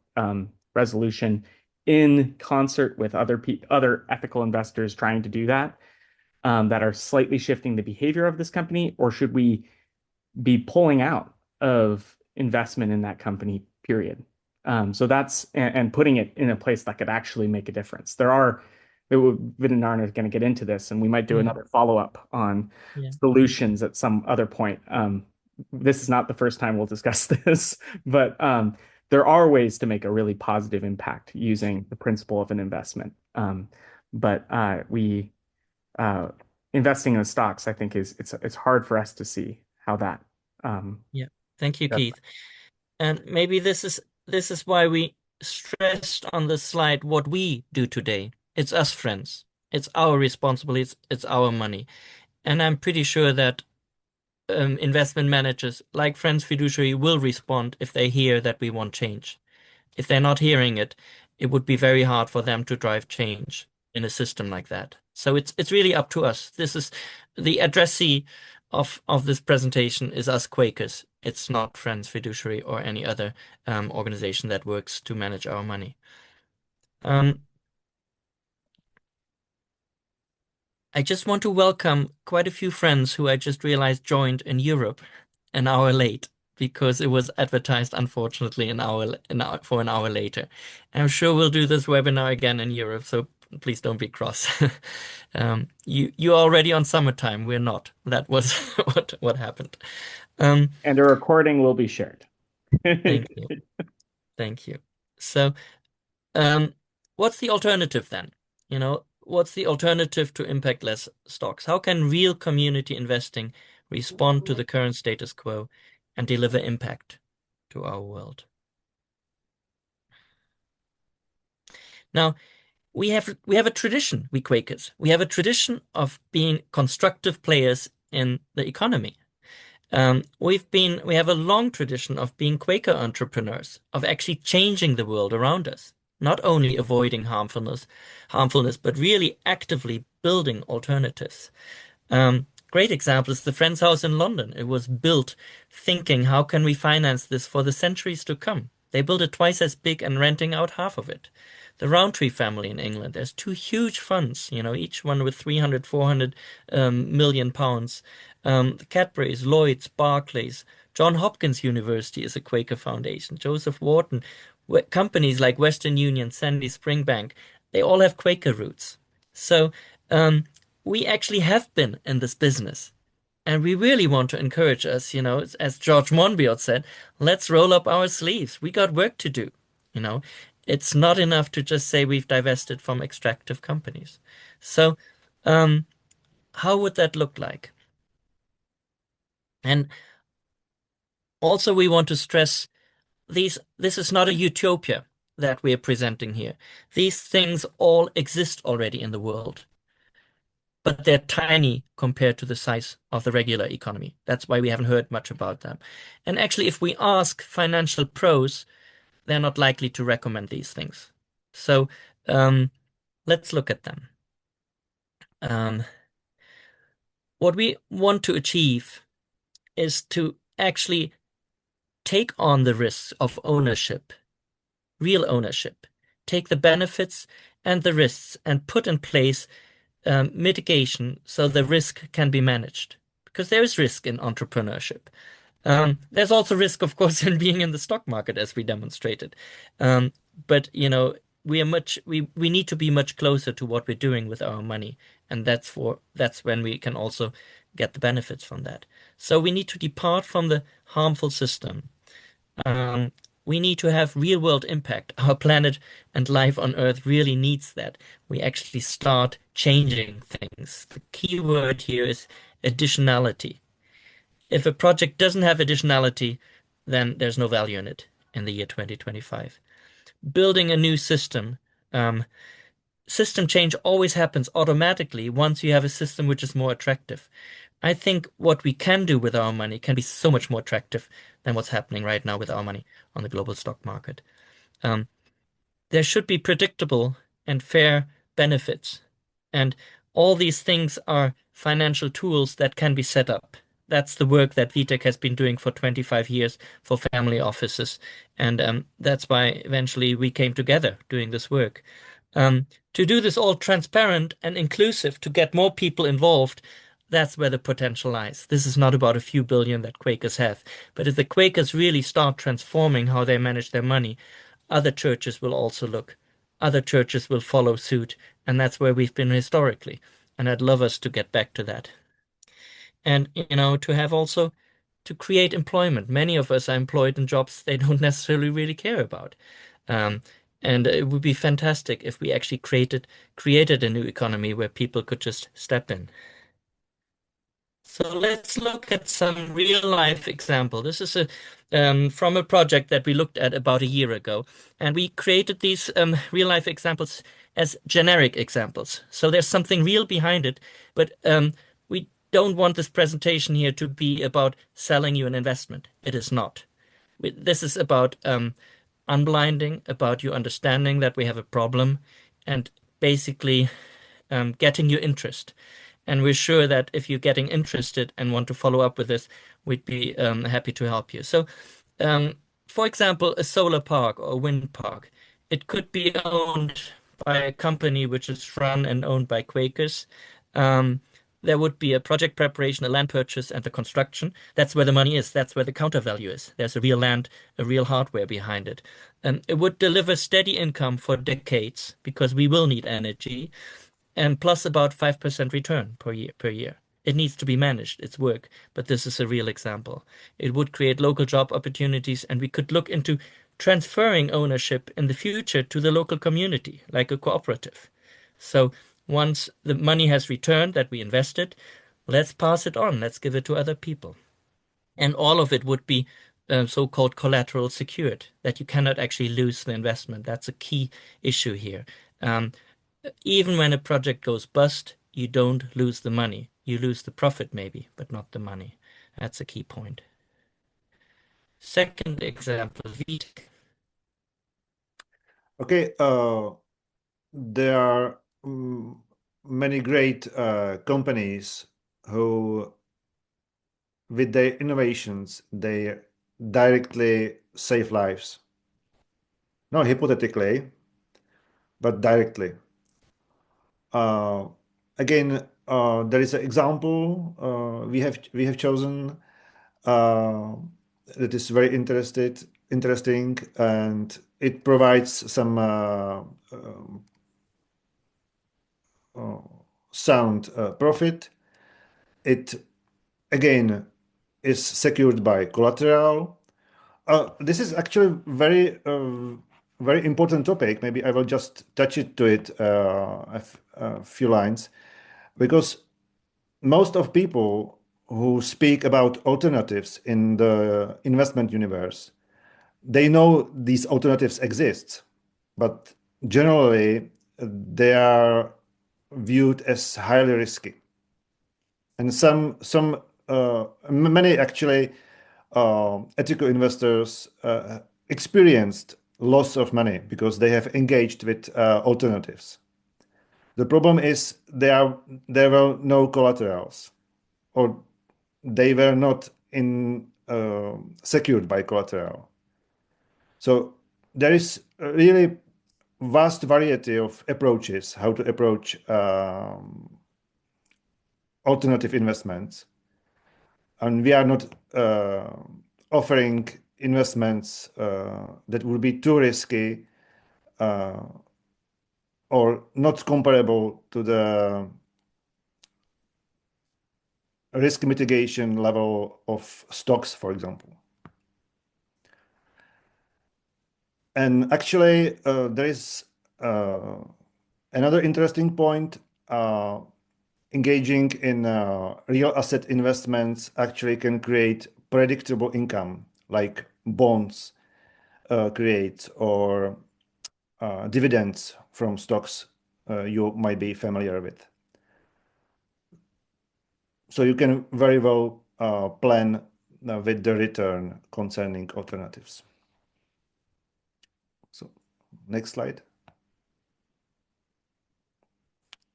A: resolution in concert with other ethical investors trying to do that are slightly shifting the behavior of this company, or should we be pulling out of investment in that company, period? So that's and putting it in a place that could actually make a difference. Vin and Arne are going to get into this, and we might do
B: Mm,
A: another follow-up on
B: yeah,
A: solutions at some other point. This is not the first time we'll discuss this, but there are ways to make a really positive impact using the principle of an investment. But we investing in the stocks, I think, it's hard for us to see how that
B: yeah. Thank you,
A: does.
B: Keith. And maybe this is why we stressed on the slide what we do today. It's us, friends. It's our responsibility. It's our money. And I'm pretty sure that investment managers like Friends Fiduciary will respond if they hear that we want change. If they're not hearing it, it would be very hard for them to drive change in a system like that. So it's really up to us. This is the addressee of this presentation is us Quakers. It's not Friends Fiduciary or any other organization that works to manage our money. Um, I just want to welcome quite a few friends who I just realized joined in Europe an hour late because it was advertised, unfortunately, for an hour later. I'm sure we'll do this webinar again in Europe, so please don't be cross. You're already on summertime. We're not. That was what happened. Um,
A: And a recording will be shared.
B: thank you. Thank you. So, um, what's the alternative then? You know, what's the alternative to impact-less stocks? How can real community investing respond to the current status quo and deliver impact to our world? Now, we have a tradition, we Quakers. We have a tradition of being constructive players in the economy. We have a long tradition of being Quaker entrepreneurs, of actually changing the world around us, not only avoiding harmfulness, but really actively building alternatives. Great example is the Friends House in London. It was built thinking, how can we finance this for the centuries to come? They built it twice as big and renting out half of it. The Rowntree family in England, there's two huge funds, each one with 300, 400 million pounds. The Cadburys, Lloyds, Barclays, John Hopkins University is a Quaker foundation, Joseph Wharton, companies like Western Union, Sandy Springbank, they all have Quaker roots. So we actually have been in this business. And we really want to encourage us, as George Monbiot said, let's roll up our sleeves. We got work to do, It's not enough to just say we've divested from extractive companies. So how would that look like? And also we want to stress this is not a utopia that we are presenting here. These things all exist already in the world, but they're tiny compared to the size of the regular economy. That's why we haven't heard much about them. And actually, if we ask financial pros, they're not likely to recommend these things. So let's look at them. What we want to achieve is to actually take on the risks of ownership, real ownership, take the benefits and the risks and put in place mitigation so the risk can be managed. Because there is risk in entrepreneurship. There's also risk, of course, in being in the stock market, as we demonstrated. But we need to be much closer to what we're doing with our money, and that's when we can also get the benefits from that. So we need to depart from the harmful system. We need to have real world impact. Our planet and life on Earth really needs that. We actually start changing things. The key word here is additionality. If a project doesn't have additionality, then there's no value in it in the year 2025. Building a new system. System change always happens automatically once you have a system which is more attractive. I think what we can do with our money can be so much more attractive than what's happening right now with our money on the global stock market. There should be predictable and fair benefits. And all these things are financial tools that can be set up. That's the work that VTech has been doing for 25 years for family offices. And that's why eventually we came together doing this work. To do this all transparent and inclusive, to get more people involved, that's where the potential lies. This is not about a few billion that Quakers have. But if the Quakers really start transforming how they manage their money, other churches will also look. Other churches will follow suit. And that's where we've been historically. And I'd love us to get back to that. And, to have also to create employment. Many of us are employed in jobs they don't necessarily really care about. And it would be fantastic if we actually created a new economy where people could just step in. So let's look at some real life example. This is from a project that we looked at about a year ago, and we created these real life examples as generic examples. So there's something real behind it, but we don't want this presentation here to be about selling you an investment. It is not. This is about unblinding, about you understanding that we have a problem, and basically getting your interest. And we're sure that if you're getting interested and want to follow up with this, we'd be happy to help you. So, for example, a solar park or a wind park, it could be owned by a company which is run and owned by Quakers. There would be a project preparation, a land purchase, and the construction. That's where the money is. That's where the counter value is. There's a real land, a real hardware behind it. It would deliver steady income for decades because we will need energy, and plus about 5% return per year. It needs to be managed. It's work, but this is a real example. It would create local job opportunities, and we could look into transferring ownership in the future to the local community, like a cooperative. So Once the money has returned that we invested, let's pass it on. Let's give it to other people. And all of it would be so-called collateral secured, that you cannot actually lose the investment. That's a key issue here. Um, Even when a project goes bust, you don't lose the money. You lose the profit maybe, but not the money. That's a key point. Second example, VTech.
C: Okay, there are many great companies who, with their innovations, they directly save lives. Not hypothetically, but directly. Uh, Again, there is an example we have chosen that is very interesting, and it provides some sound profit. It again is secured by collateral. This is actually very important topic. Maybe I will just touch it to it a few lines, because most of people who speak about alternatives in the investment universe, they know these alternatives exist, but generally they are viewed as highly risky. And many actually ethical investors experienced loss of money because they have engaged with alternatives. The problem is there were no collaterals, or they were not secured by collateral. So there is a really vast variety of approaches how to approach alternative investments, and we are not offering investments that would be too risky or not comparable to the risk mitigation level of stocks, for example. And actually, there is another interesting point. Engaging in real asset investments actually can create predictable income, like bonds create, or dividends from stocks you might be familiar with. So you can very well plan with the return concerning alternatives. So next slide.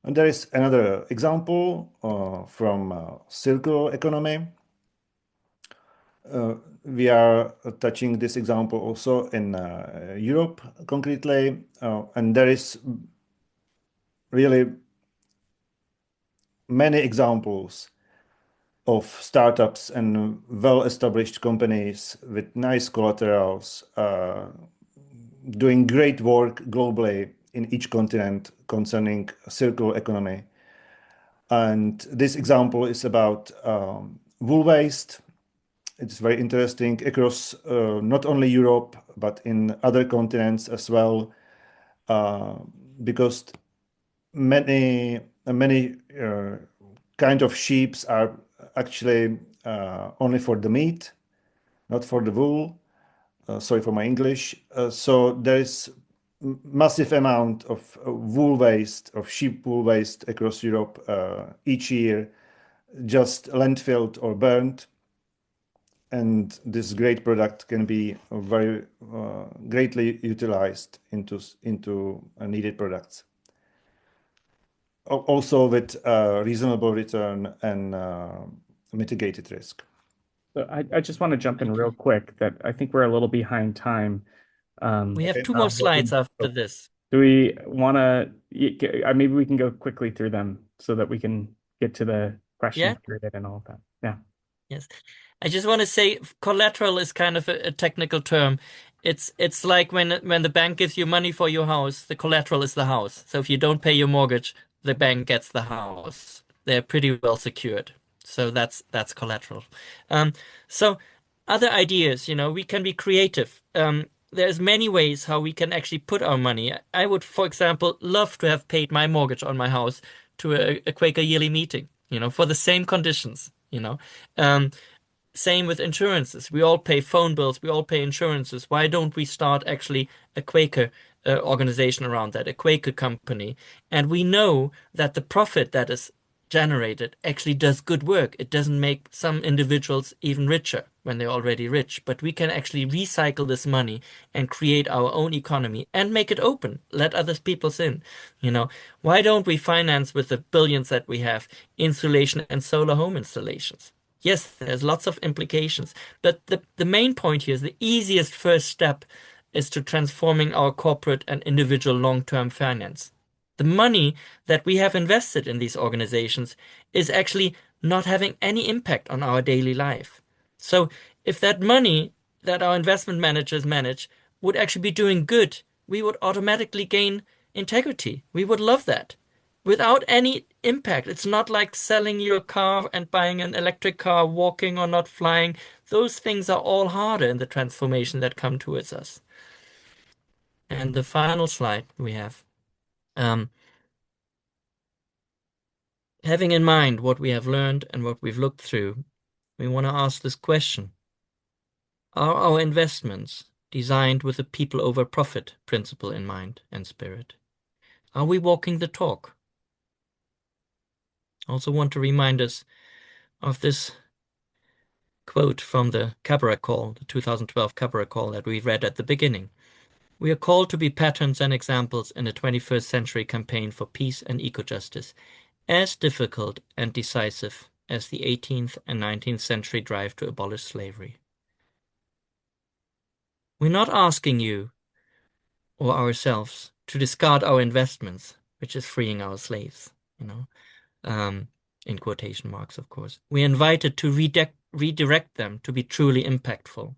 C: And there is another example from circular economy. We are touching this example also in Europe concretely, and there is really many examples of startups and well-established companies with nice collaterals doing great work globally in each continent concerning circular economy. And this example is about wool waste. It's very interesting across not only Europe, but in other continents as well, because many kind of sheeps are actually only for the meat, not for the wool. Sorry for my English. So there is massive amount of wool waste, of sheep wool waste across Europe each year, just landfilled or burnt. And this great product can be very greatly utilized into needed products. Also with reasonable return and mitigated risk.
A: So I just want to jump in real quick that I think we're a little behind time.
B: We have two more slides after this.
A: Do we want to, maybe we can go quickly through them so that we can get to the question period and all of that. Yeah.
B: Yes. I just want to say collateral is kind of a technical term. It's like when the bank gives you money for your house, the collateral is the house. So if you don't pay your mortgage, the bank gets the house. They're pretty well secured. So that's collateral. So other ideas, we can be creative. there's many ways how we can actually put our money. I would, for example, love to have paid my mortgage on my house to a Quaker yearly meeting, for the same conditions. Um, Same with insurances. We all pay phone bills, we all pay insurances. Why don't we start actually a Quaker organization around that, a Quaker company? And we know that the profit that is generated actually does good work. It doesn't make some individuals even richer when they're already rich, but we can actually recycle this money and create our own economy and make it open, let other people in. Why don't we finance with the billions that we have insulation and solar home installations? Yes, there's lots of implications, but the main point here is the easiest first step is to transforming our corporate and individual long-term finance. The money that we have invested in these organizations is actually not having any impact on our daily life. So if that money that our investment managers manage would actually be doing good, we would automatically gain integrity. We would love that without any impact. It's not like selling your car and buying an electric car, walking or not flying. Those things are all harder in the transformation that come towards us. And the final slide we have, having in mind what we have learned and what we've looked through, we want to ask this question. Are our investments designed with the people over profit principle in mind and spirit? Are we walking the talk? I also want to remind us of this quote from the Cabaret Call, the 2012 Cabaret Call that we read at the beginning. We are called to be patterns and examples in a 21st century campaign for peace and eco-justice, as difficult and decisive as the 18th and 19th century drive to abolish slavery. We're not asking you or ourselves to discard our investments, which is freeing our slaves, in quotation marks, of course. We're invited to redirect them to be truly impactful.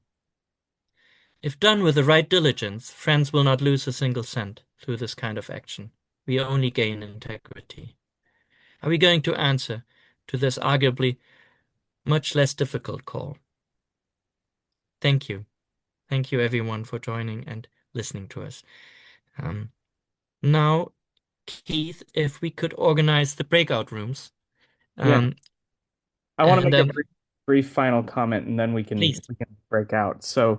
B: If done with the right diligence, friends will not lose a single cent through this kind of action. We only gain integrity. Are we going to answer to this arguably much less difficult call? Thank you. Thank you, everyone, for joining and listening to us. Now, Keith, if we could organize the breakout rooms.
A: Yeah. I want to make a
B: And
A: brief final comment, and then we can
B: please.
A: break out. So,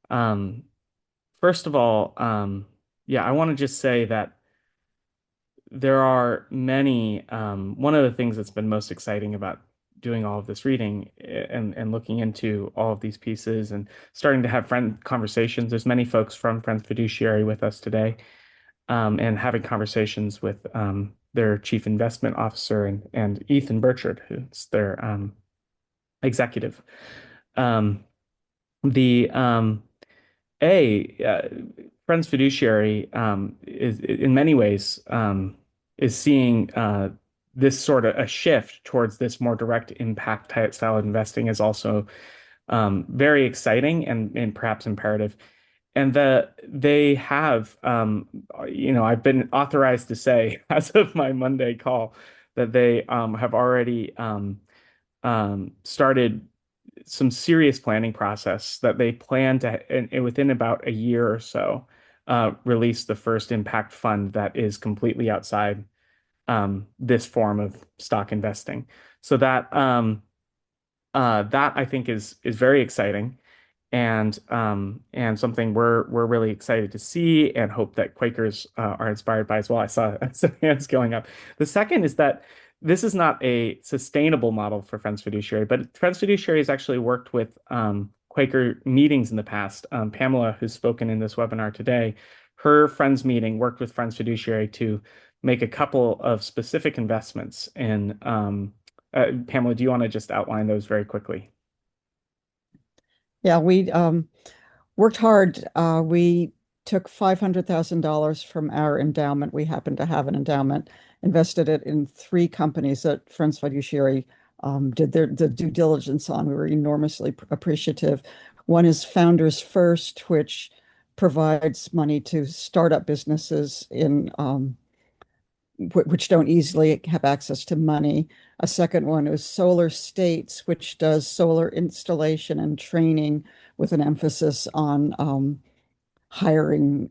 A: first of all, yeah, I want to just say that there are many. One of the things that's been most exciting about doing all of this reading and looking into all of these pieces and starting to have friend conversations. There's many folks from Friends Fiduciary with us today, and having conversations with their chief investment officer and Ethan Burchard, who's their executive. The Friends Fiduciary is in many ways is seeing this sort of a shift towards this more direct impact type style of investing is also very exciting and perhaps imperative. And they have, I've been authorized to say as of my Monday call that they have already started some serious planning process that they plan to, and within about a year or so, release the first impact fund that is completely outside this form of stock investing. So that I think is very exciting and something we're really excited to see and hope that Quakers are inspired by as well. I saw some hands going up. The second is that this is not a sustainable model for Friends Fiduciary, but Friends Fiduciary has actually worked with Quaker meetings in the past. Pamela, who's spoken in this webinar today, her Friends meeting worked with Friends Fiduciary to make a couple of specific investments in. Pamela, do you want to just outline those very quickly?
D: Yeah, we worked hard. We took $500,000 from our endowment. We happen to have an endowment, invested it in 3 companies that Friends Fiduciary did the due diligence on. We were enormously appreciative. One is Founders First, which provides money to startup businesses in which don't easily have access to money. A second one is Solar States, which does solar installation and training with an emphasis on hiring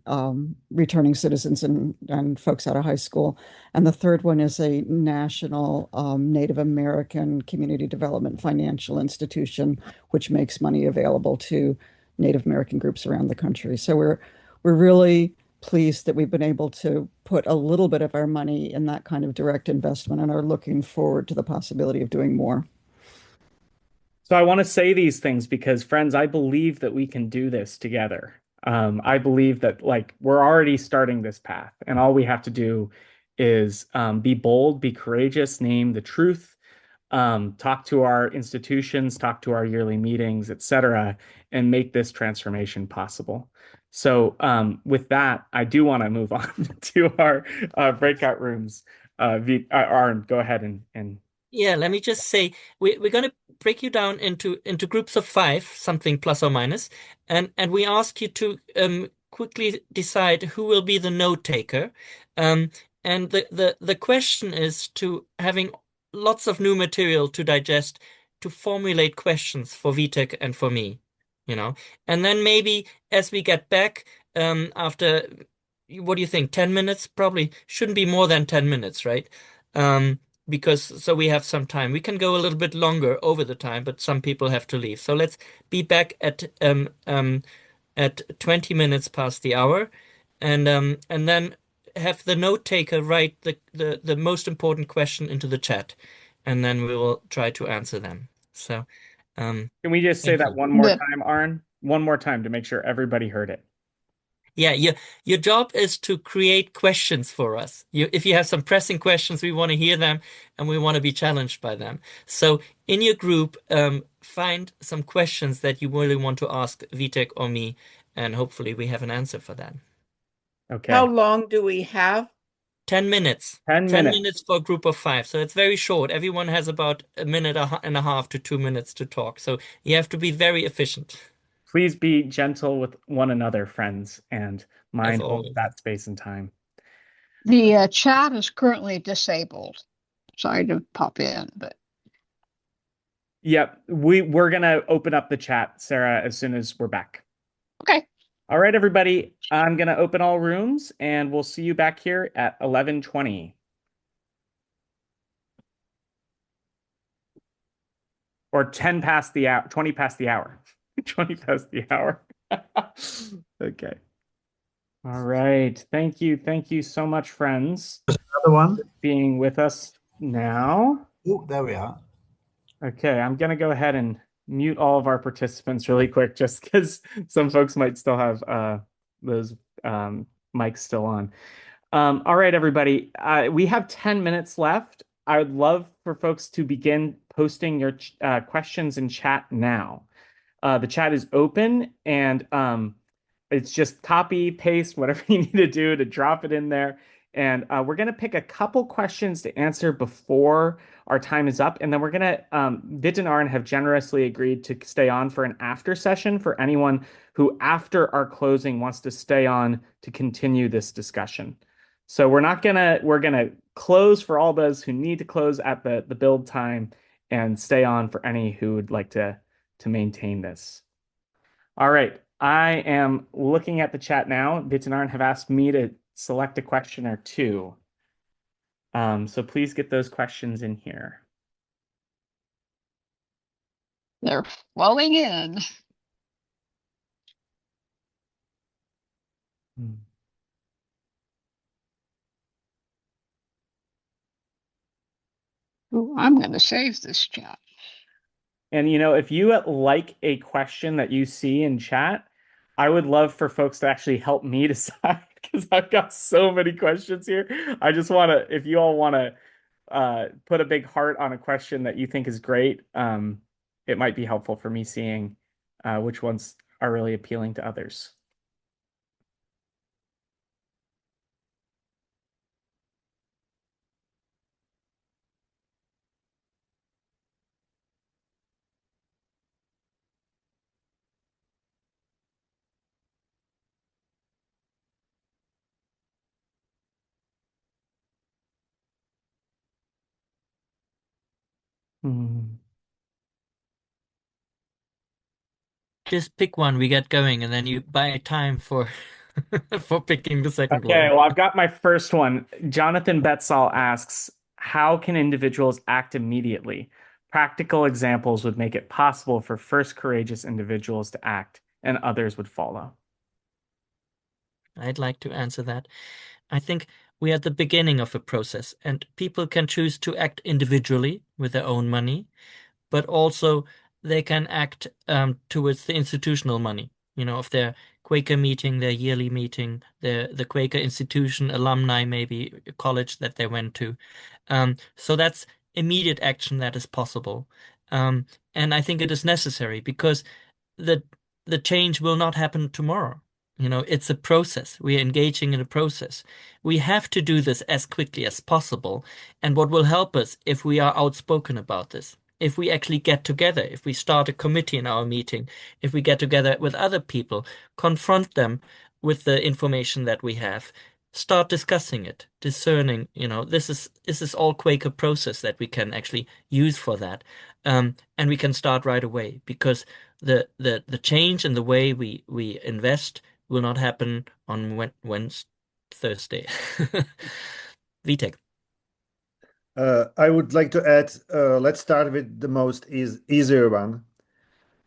D: returning citizens and folks out of high school. And the third one is a national Native American community development financial institution, which makes money available to Native American groups around the country. So we're really pleased that we've been able to put a little bit of our money in that kind of direct investment and are looking forward to the possibility of doing more.
A: So I want to say these things because, friends, I believe that we can do this together. I believe that like we're already starting this path, and all we have to do is be bold, be courageous, name the truth, talk to our institutions, talk to our yearly meetings, etc., and make this transformation possible. So with that, I do want to move on to our breakout rooms. Arn, go ahead and
B: Yeah, let me just say we're going to break you down into groups of five, something plus or minus, and we ask you to quickly decide who will be the note taker. Um, and the question is to having lots of new material to digest to formulate questions for Vitek and for me, you know. And then maybe as we get back after, what do you think? 10 minutes? Probably shouldn't be more than 10 minutes, right? Because so we have some time. We can go a little bit longer over the time, but some people have to leave. So let's be back at 20 minutes past the hour, and then have the note taker write the most important question into the chat, and then we will try to answer them. So
A: can we just say
B: thank
A: that
B: you.
A: one more time, Arn? One more time to make sure everybody heard it.
B: Yeah, your job is to create questions for us. If you have some pressing questions, we want to hear them and we want to be challenged by them. So in your group, find some questions that you really want to ask Vitek or me, and hopefully we have an answer for that.
E: How
A: Okay.
E: long do we have?
B: 10 minutes.
A: 10
B: 10
A: minutes.
B: minutes for a group of five. So it's very short. Everyone has about a minute and a half to 2 minutes to talk. So you have to be very efficient,
A: Please be gentle with one another, friends, and
B: as
A: mindful of
B: always.
A: that space and time.
F: The chat is currently disabled. Sorry to pop in, but
A: Yep, we're gonna open up the chat, Sarah, as soon as we're back.
F: okay.
A: All right, everybody. I'm gonna open all rooms, and we'll see you back here at 11:20 or 10 past the hour, 20 past the hour, 20 past the hour. Okay. All right. Thank you so much, friends,
C: Another one.
A: being with us now.
C: Oh, there we are.
A: Okay, I'm gonna go ahead and mute all of our participants really quick, just because some folks might still have those mics still on. All right, everybody, we have 10 minutes left. I would love for folks to begin posting your questions in chat now. The chat is open, and it's just copy, paste, whatever you need to do to drop it in there. And we're going to pick a couple questions to answer before our time is up. And then we're going to, Vit and Arn have generously agreed to stay on for an after session for anyone who, after our closing, wants to stay on to continue this discussion. So we're going to close for all those who need to close at the build time and stay on for any who would like to maintain this. All right. I am looking at the chat now. Vit and Arn have asked me to select a question or two. So please get those questions in here.
F: They're flowing in. Ooh, I'm going to save this chat.
A: And if you like a question that you see in chat, I would love for folks to actually help me decide because I've got so many questions here. I just want to, if you all want to put a big heart on a question that you think is great, it might be helpful for me seeing which ones are really appealing to others. Hmm.
B: just pick one, we get going, and then you buy time for for picking the second
A: Okay,
B: one.
A: well, I've got my first one. Jonathan Betzall asks, how can individuals act immediately? Practical examples would make it possible for first courageous individuals to act, and others would follow.
B: I'd like to answer that. I think we're at the beginning of a process, and people can choose to act individually with their own money, but also they can act towards the institutional money, of their Quaker meeting, their yearly meeting, the Quaker institution, alumni, maybe a college that they went to. So that's immediate action that is possible. Um, and I think it is necessary because the the change will not happen tomorrow. It's a process. We are engaging in a process. We have to do this as quickly as possible. And what will help us if we are outspoken about this, if we actually get together, if we start a committee in our meeting, if we get together with other people, confront them with the information that we have, start discussing it, discerning, this is all Quaker process that we can actually use for that. And we can start right away because the change in the way we invest will not happen on Wednesday, Thursday. VTech.
C: I would like to add, let's start with the most easier one.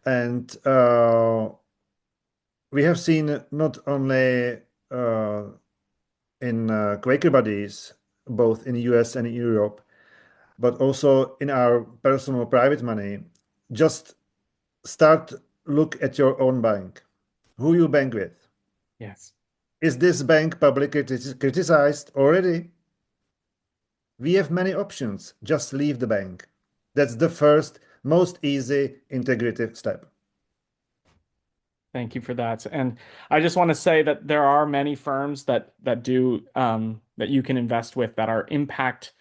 C: And we have seen not only in Quaker bodies, both in the US and in Europe, but also in our personal private money, just start look at your own bank. Who you bank with?
A: Yes.
C: Is this bank publicly criticized already? We have many options. Just leave the bank. That's the first, most easy integrative step.
A: Thank you for that. And I just want to say that there are many firms that do that you can invest with that are impact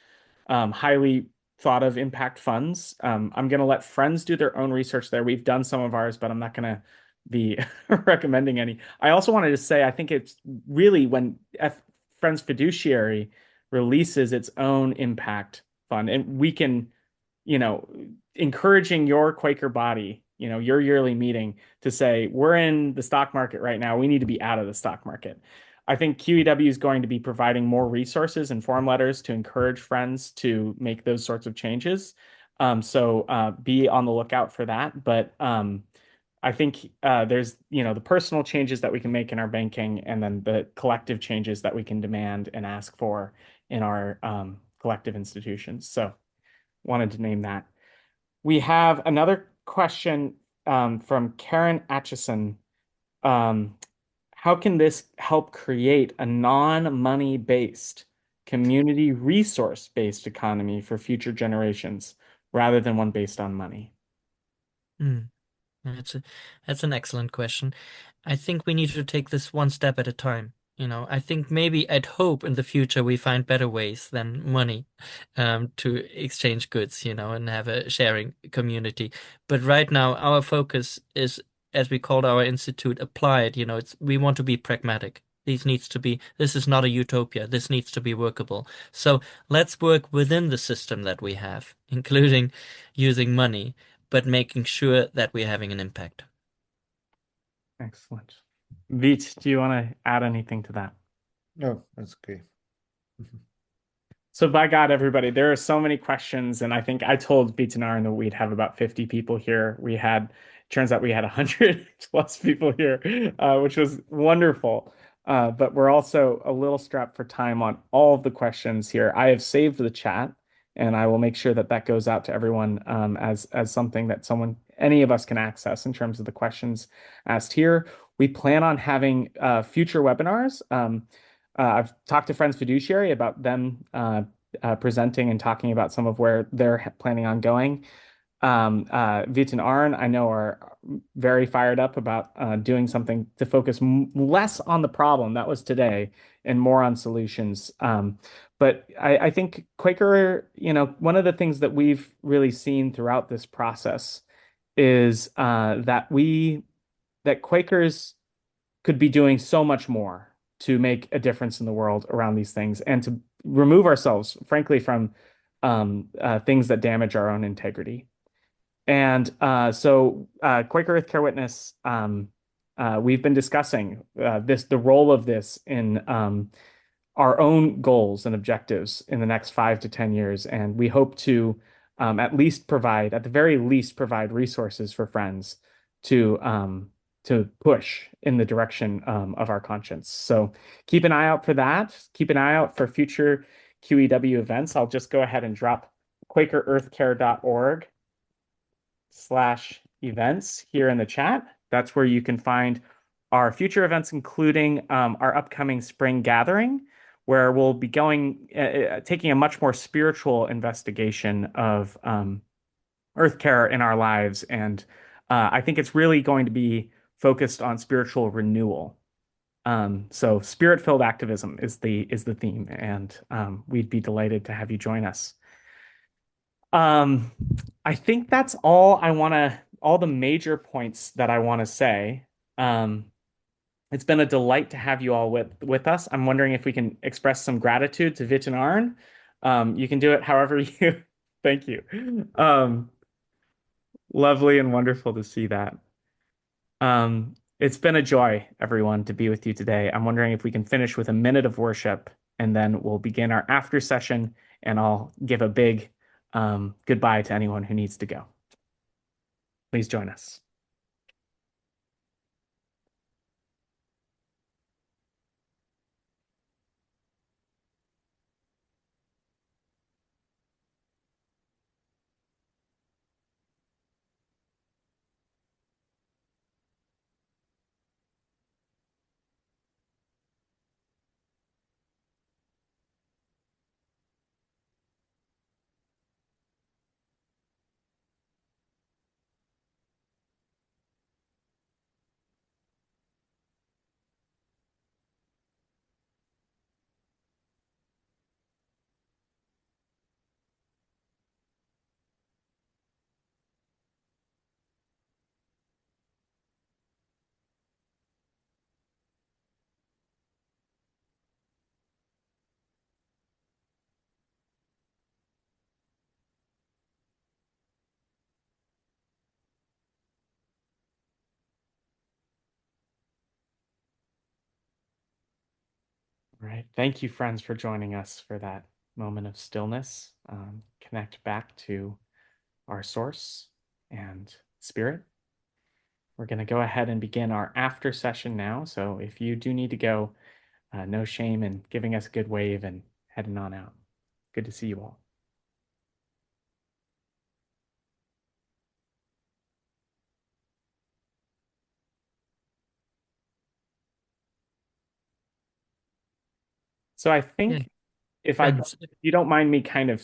A: highly thought of impact funds. I'm going to let friends do their own research there. We've done some of ours, but I'm not going to be recommending any. I also wanted to say I think it's really when Friends Fiduciary releases its own impact fund, and we can, you know, encouraging your Quaker body, your yearly meeting to say, we're in the stock market right now. We need to be out of the stock market. I think QEW is going to be providing more resources and form letters to encourage friends to make those sorts of changes. So be on the lookout for that. But I think there's, the personal changes that we can make in our banking and then the collective changes that we can demand and ask for in our collective institutions. So wanted to name that. We have another question from Karen Atchison. How can this help create a non-money based, community resource based economy for future generations rather than one based on money?
B: Hmm. That's an excellent question. I think we need to take this one step at a time. I think maybe I'd hope in the future we find better ways than money to exchange goods, and have a sharing community. But right now, our focus is, as we called our institute, applied. We want to be pragmatic. This is not a utopia. This needs to be workable. So let's work within the system that we have, including using money, but making sure that we're having an impact.
A: Excellent. Veet, do you want to add anything to that?
C: No, that's okay.
A: So by God, everybody, there are so many questions, and I think I told Veet and Aaron that we'd have about 50 people here. Turns out we had 100 plus people here, which was wonderful. But we're also a little strapped for time on all of the questions here. I have saved the chat, and I will make sure that that goes out to everyone as something that any of us can access in terms of the questions asked here. We plan on having future webinars. I've talked to Friends Fiduciary about them presenting and talking about some of where they're planning on going. Vit and Arn, I know, are very fired up about doing something to focus less on the problem, that was today, and more on solutions. But I think Quaker, one of the things that we've really seen throughout this process is that Quakers could be doing so much more to make a difference in the world around these things and to remove ourselves, frankly, from things that damage our own integrity. And Quaker Earthcare Witness, we've been discussing the role of this in our own goals and objectives in the next 5 to 10 years, and we hope to at the very least, provide resources for friends to push in the direction of our conscience. So keep an eye out for that. Keep an eye out for future QEW events. I'll just go ahead and drop quakerearthcare.org/events here in the chat. That's where you can find our future events, including our upcoming spring gathering, where we'll be taking a much more spiritual investigation of earth care in our lives. And I think it's really going to be focused on spiritual renewal. So spirit-filled activism is the theme, and we'd be delighted to have you join us. I think that's all the major points that I want to say. It's been a delight to have you all with us. I'm wondering if we can express some gratitude to Vit and Arn. You can do it however you, thank you. Lovely and wonderful to see that. It's been a joy, everyone, to be with you today. I'm wondering if we can finish with a minute of worship, and then we'll begin our after session, and I'll give a big goodbye to anyone who needs to go. Please join us. All right. Thank you, friends, for joining us for that moment of stillness. Connect back to our source and spirit. We're going to go ahead and begin our after session now. So if you do need to go, no shame in giving us a good wave and heading on out. Good to see you all. So I think
B: Yeah,
A: if
B: friends.
A: if you don't mind me kind of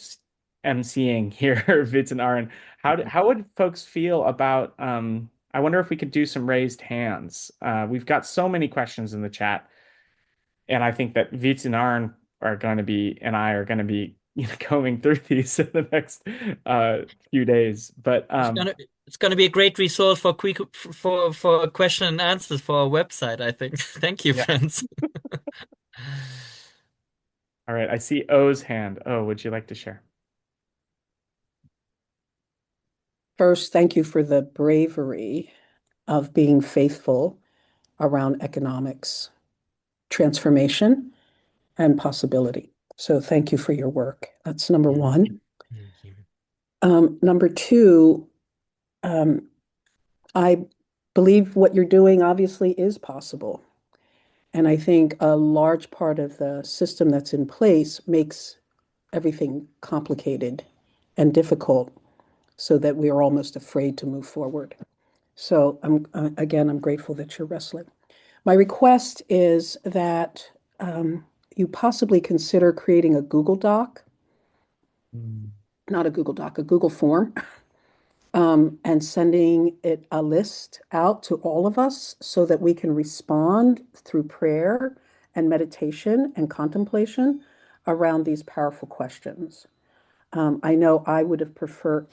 A: emceeing here, Vince and Aaron, how would folks feel about I wonder if we could do some raised hands. We've got so many questions in the chat, and I think that Vince and Aaron and I are going to be going through these in the next few days. But
B: It's gonna be a great resource for quick for question and answers for our website, I think. Thank you,
A: yeah.
B: friends.
A: All right, I see O's hand. Oh, would you like to share?
E: First, thank you for the bravery of being faithful around economics, transformation, and possibility. So thank you for your work. That's number one.
B: Thank you.
E: Number two, I believe what you're doing obviously is possible. And I think a large part of the system that's in place makes everything complicated and difficult so that we are almost afraid to move forward. So I'm grateful that you're wrestling. My request is that you possibly consider creating a Google Doc, not a Google Doc, a Google form, and sending it a list out to all of us so that we can respond through prayer and meditation and contemplation around these powerful questions. I know I would have preferred,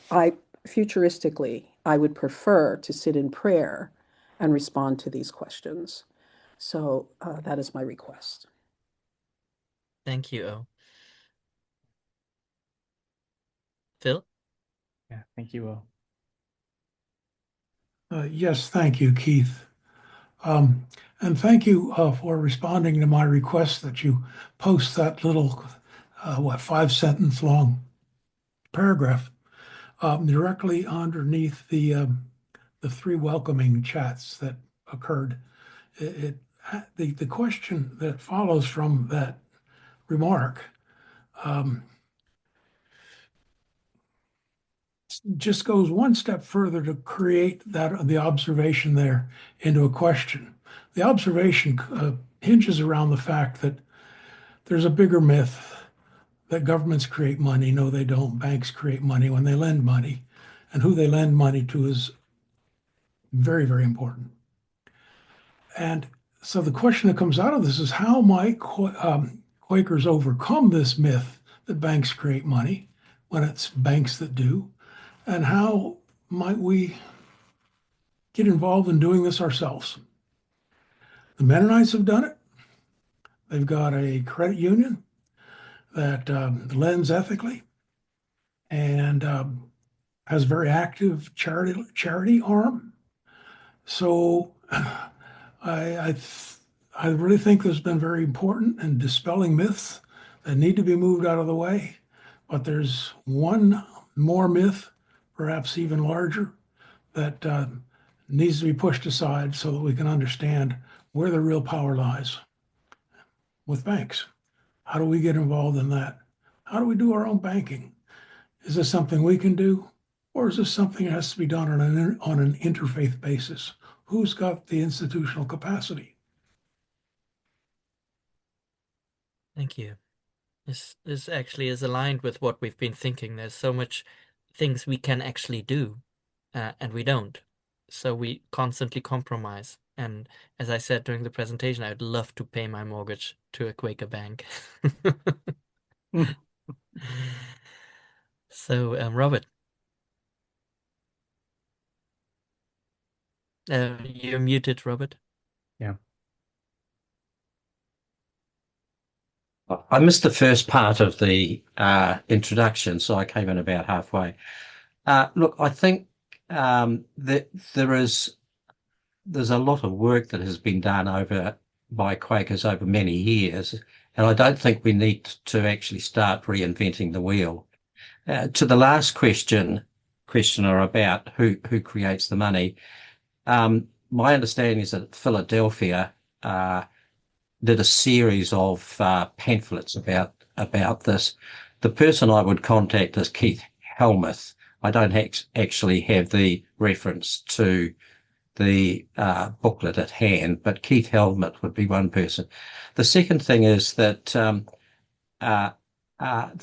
E: futuristically, I would prefer to sit in prayer and respond to these questions. So that is my request.
B: Thank you, O. Phil?
A: Yeah, thank you, O.
G: Yes, thank you, Keith. Um, and thank you for responding to my request that you post that little, 5 sentence long paragraph directly underneath the three welcoming chats that occurred. The question that follows from that remark um, just goes one step further to create the observation there into a question. The observation hinges around the fact that there's a bigger myth that governments create money. No, they don't. Banks create money when they lend money, and who they lend money to is very, very important. And so the question that comes out of this is how might Quakers overcome this myth that banks create money when it's banks that do? And how might we get involved in doing this ourselves? The Mennonites have done it. They've got a credit union that lends ethically and has a very active charity arm. So I I really think this has been very important in dispelling myths that need to be moved out of the way. But there's one more myth, perhaps even larger, that needs to be pushed aside so that we can understand where the real power lies with banks. How do we get involved in that? How do we do our own banking? Is this something we can do? Or is this something that has to be done on an interfaith basis? Who's got the institutional capacity?
B: Thank you. This actually is aligned with what we've been thinking. There's so much things we can actually do, and we don't. So we constantly compromise. And as I said during the presentation, I'd love to pay my mortgage to a Quaker bank. So, Robert, you're muted, Robert.
A: Yeah.
H: I missed the first part of the introduction, so I came in about halfway. Look, I think that there's a lot of work that has been done by Quakers over many years, and I don't think we need to actually start reinventing the wheel. To the last questioner about who creates the money, my understanding is that Philadelphia did a series of pamphlets about this. The person I would contact is Keith Helmuth. I don't actually have the reference to the booklet at hand, but Keith Helmuth would be one person. The second thing is that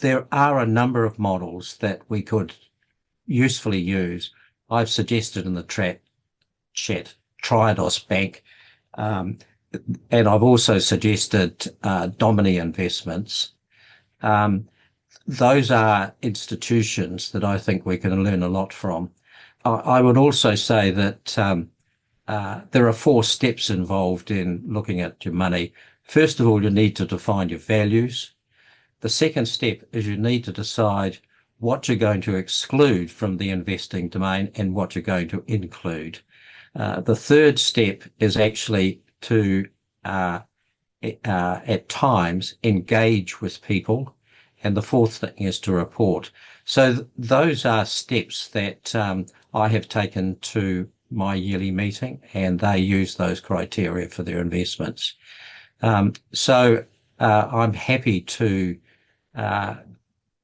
H: there are a number of models that we could usefully use. I've suggested in the chat Triodos Bank, and I've also suggested Domini Investments. Those are institutions that I think we can learn a lot from. I would also say that there are 4 steps involved in looking at your money. First of all, you need to define your values. The second step is you need to decide what you're going to exclude from the investing domain and what you're going to include. The third step is actually to, at times, engage with people. And the fourth thing is to report. So those are steps that I have taken to my yearly meeting, and they use those criteria for their investments. So I'm happy to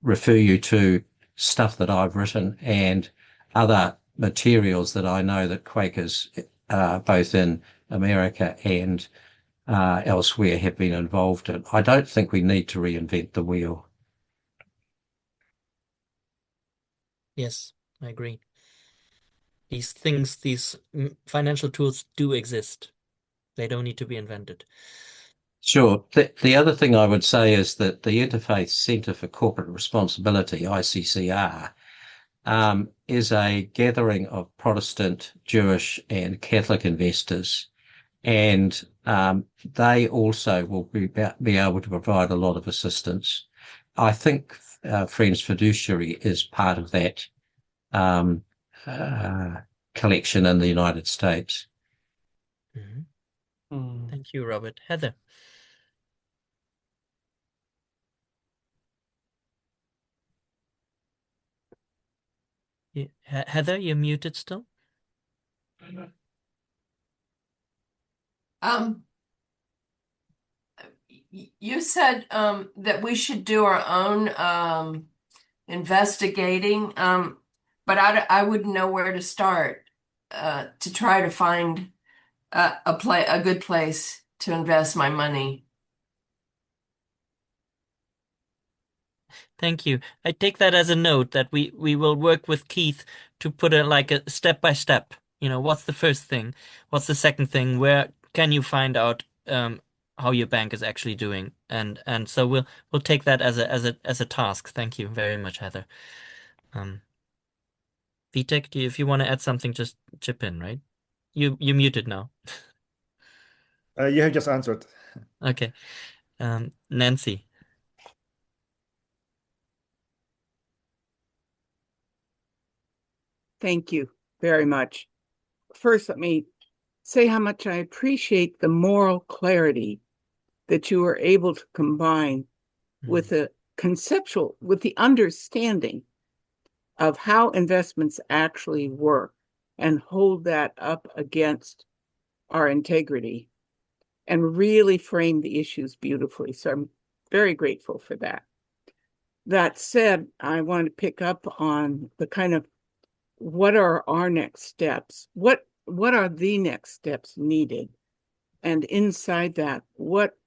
H: refer you to stuff that I've written and other materials that I know that Quakers, both in America and elsewhere, have been involved in. I don't think we need to reinvent the wheel.
B: Yes, I agree. These things, these financial tools do exist. They don't need to be invented.
H: Sure. The other thing I would say is that the Interfaith Centre for Corporate Responsibility, ICCR, is a gathering of Protestant, Jewish, and Catholic investors, and they also will be able to provide a lot of assistance. I think Friends Fiduciary is part of that collection in the United States.
B: Thank you, Robert. Heather. Heather, you're muted still?
I: You said that we should do our own investigating, but I wouldn't know where to start to try to find a good place to invest my money.
B: Thank you. I take that as a note that we will work with Keith to put a step by step. What's the first thing? What's the second thing? Where can you find out how your bank is actually doing? And so we'll take that as a task. Thank you very much, Heather. Vitek, if you want to add something, just chip in, right? You muted now.
C: You have just answered.
B: Okay. Nancy.
J: Thank you very much. First, let me say how much I appreciate the moral clarity that you were able to combine with with the understanding of how investments actually work and hold that up against our integrity and really frame the issues beautifully. So I'm very grateful for that. That said, I want to pick up on the kind of what are our next steps? What are the next steps needed? And inside that, what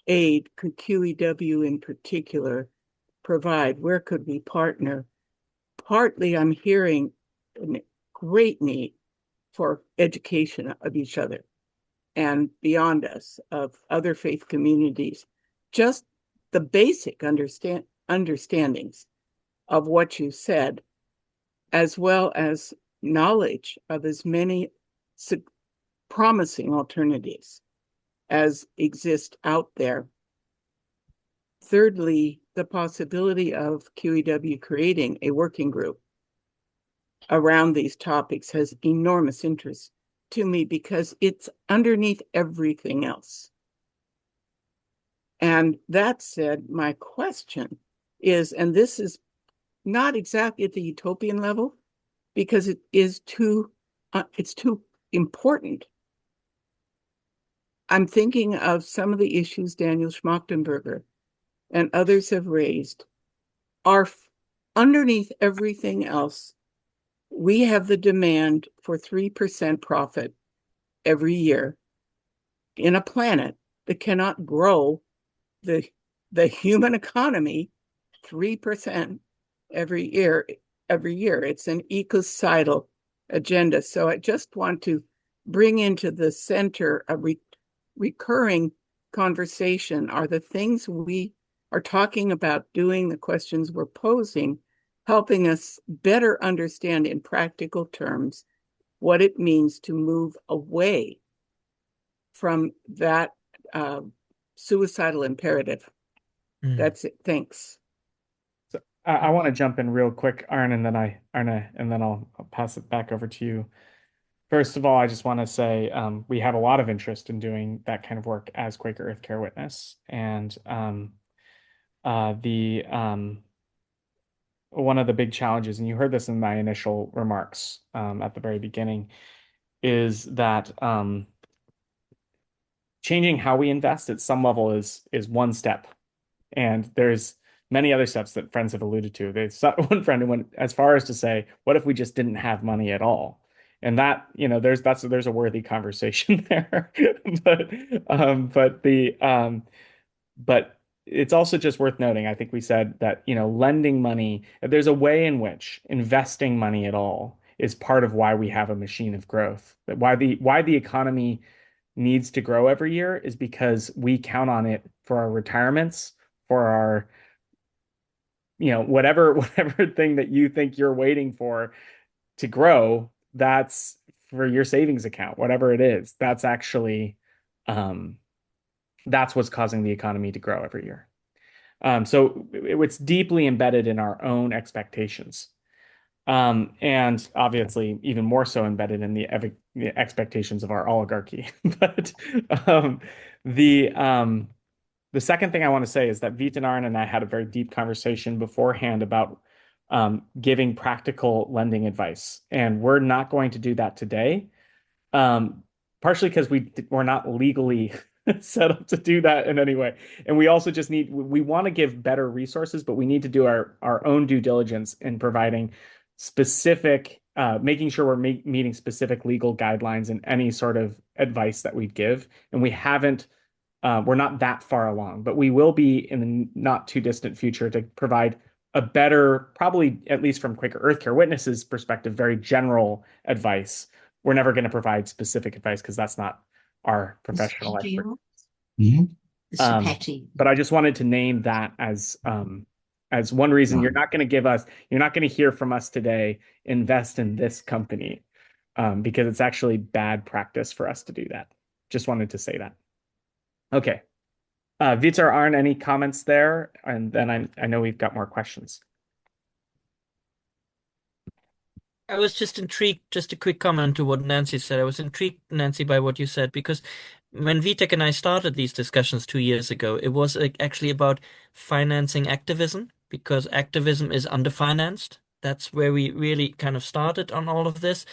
J: aid could QEW in particular provide? Where could we partner? Partly, I'm hearing a great need for education of each other and beyond us, of other faith communities, just the basic understandings of what you said, as well as knowledge of as many promising alternatives as exist out there. Thirdly, the possibility of QEW creating a working group around these topics has enormous interest to me because it's underneath everything else. And that said, my question is, and this is not exactly at the utopian level, because it's too important. I'm thinking of some of the issues Daniel Schmachtenberger and others have raised are underneath everything else. We have the demand for 3% profit every year in a planet that cannot grow the human economy 3% every year. It's an ecocidal agenda. So I just want to bring into the center a recurring conversation are the things we are talking about doing, the questions we're posing, helping us better understand in practical terms what it means to move away from that suicidal imperative. That's it. Thanks.
A: So I want to jump in real quick, Arne, and then I'll pass it back over to you. First of all, I just want to say we have a lot of interest in doing that kind of work as Quaker Earthcare Witness, and one of the big challenges, and you heard this in my initial remarks at the very beginning, is that changing how we invest at some level is one step, and there's many other steps that friends have alluded to. There's one friend who went as far as to say, "What if we just didn't have money at all?" And that, there's a worthy conversation there, but it's also just worth noting. I think we said that lending money. There's a way in which investing money at all is part of why we have a machine of growth. That why the economy needs to grow every year is because we count on it for our retirements, for our whatever thing that you think you're waiting for to grow. That's for your savings account, whatever it is. That's actually that's what's causing the economy to grow every year. So it's deeply embedded in our own expectations. And obviously even more so embedded in the expectations of our oligarchy. But um, the um, the second thing I want to say is that Vita and I had a very deep conversation beforehand about giving practical lending advice, and we're not going to do that today. Partially because we're not legally set up to do that in any way. And we also just we want to give better resources, but we need to do our own due diligence in providing specific, making sure we're meeting specific legal guidelines in any sort of advice that we give. And we're not that far along, but we will be in the not too distant future to provide a better, probably at least from Quaker Earthcare Witnesses' perspective, very general advice. We're never going to provide specific advice because that's not our professional expertise. But I just wanted to name that as one reason you're not going to hear from us today, invest in this company, because it's actually bad practice for us to do that. Just wanted to say that. Okay. Vitar, Arn, any comments there? And then I know we've got more questions.
B: I was just intrigued, just a quick comment to what Nancy said. I was intrigued, Nancy, by what you said, because when Vitek and I started these discussions 2 years ago, it was actually about financing activism, because activism is underfinanced. That's where we really kind of started on all of this.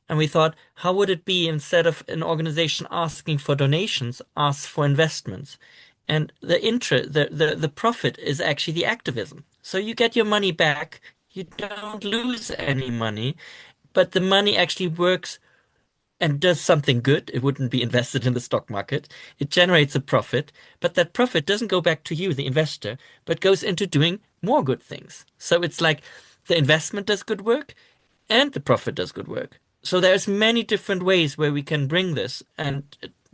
B: And we thought, how would it be instead of an organization asking for donations, ask for investments? And the profit is actually the activism. So you get your money back, you don't lose any money, but the money actually works and does something good. It wouldn't be invested in the stock market. It generates a profit, but that profit doesn't go back to you, the investor, but goes into doing more good things. So it's like the investment does good work and the profit does good work. So there's many different ways where we can bring this and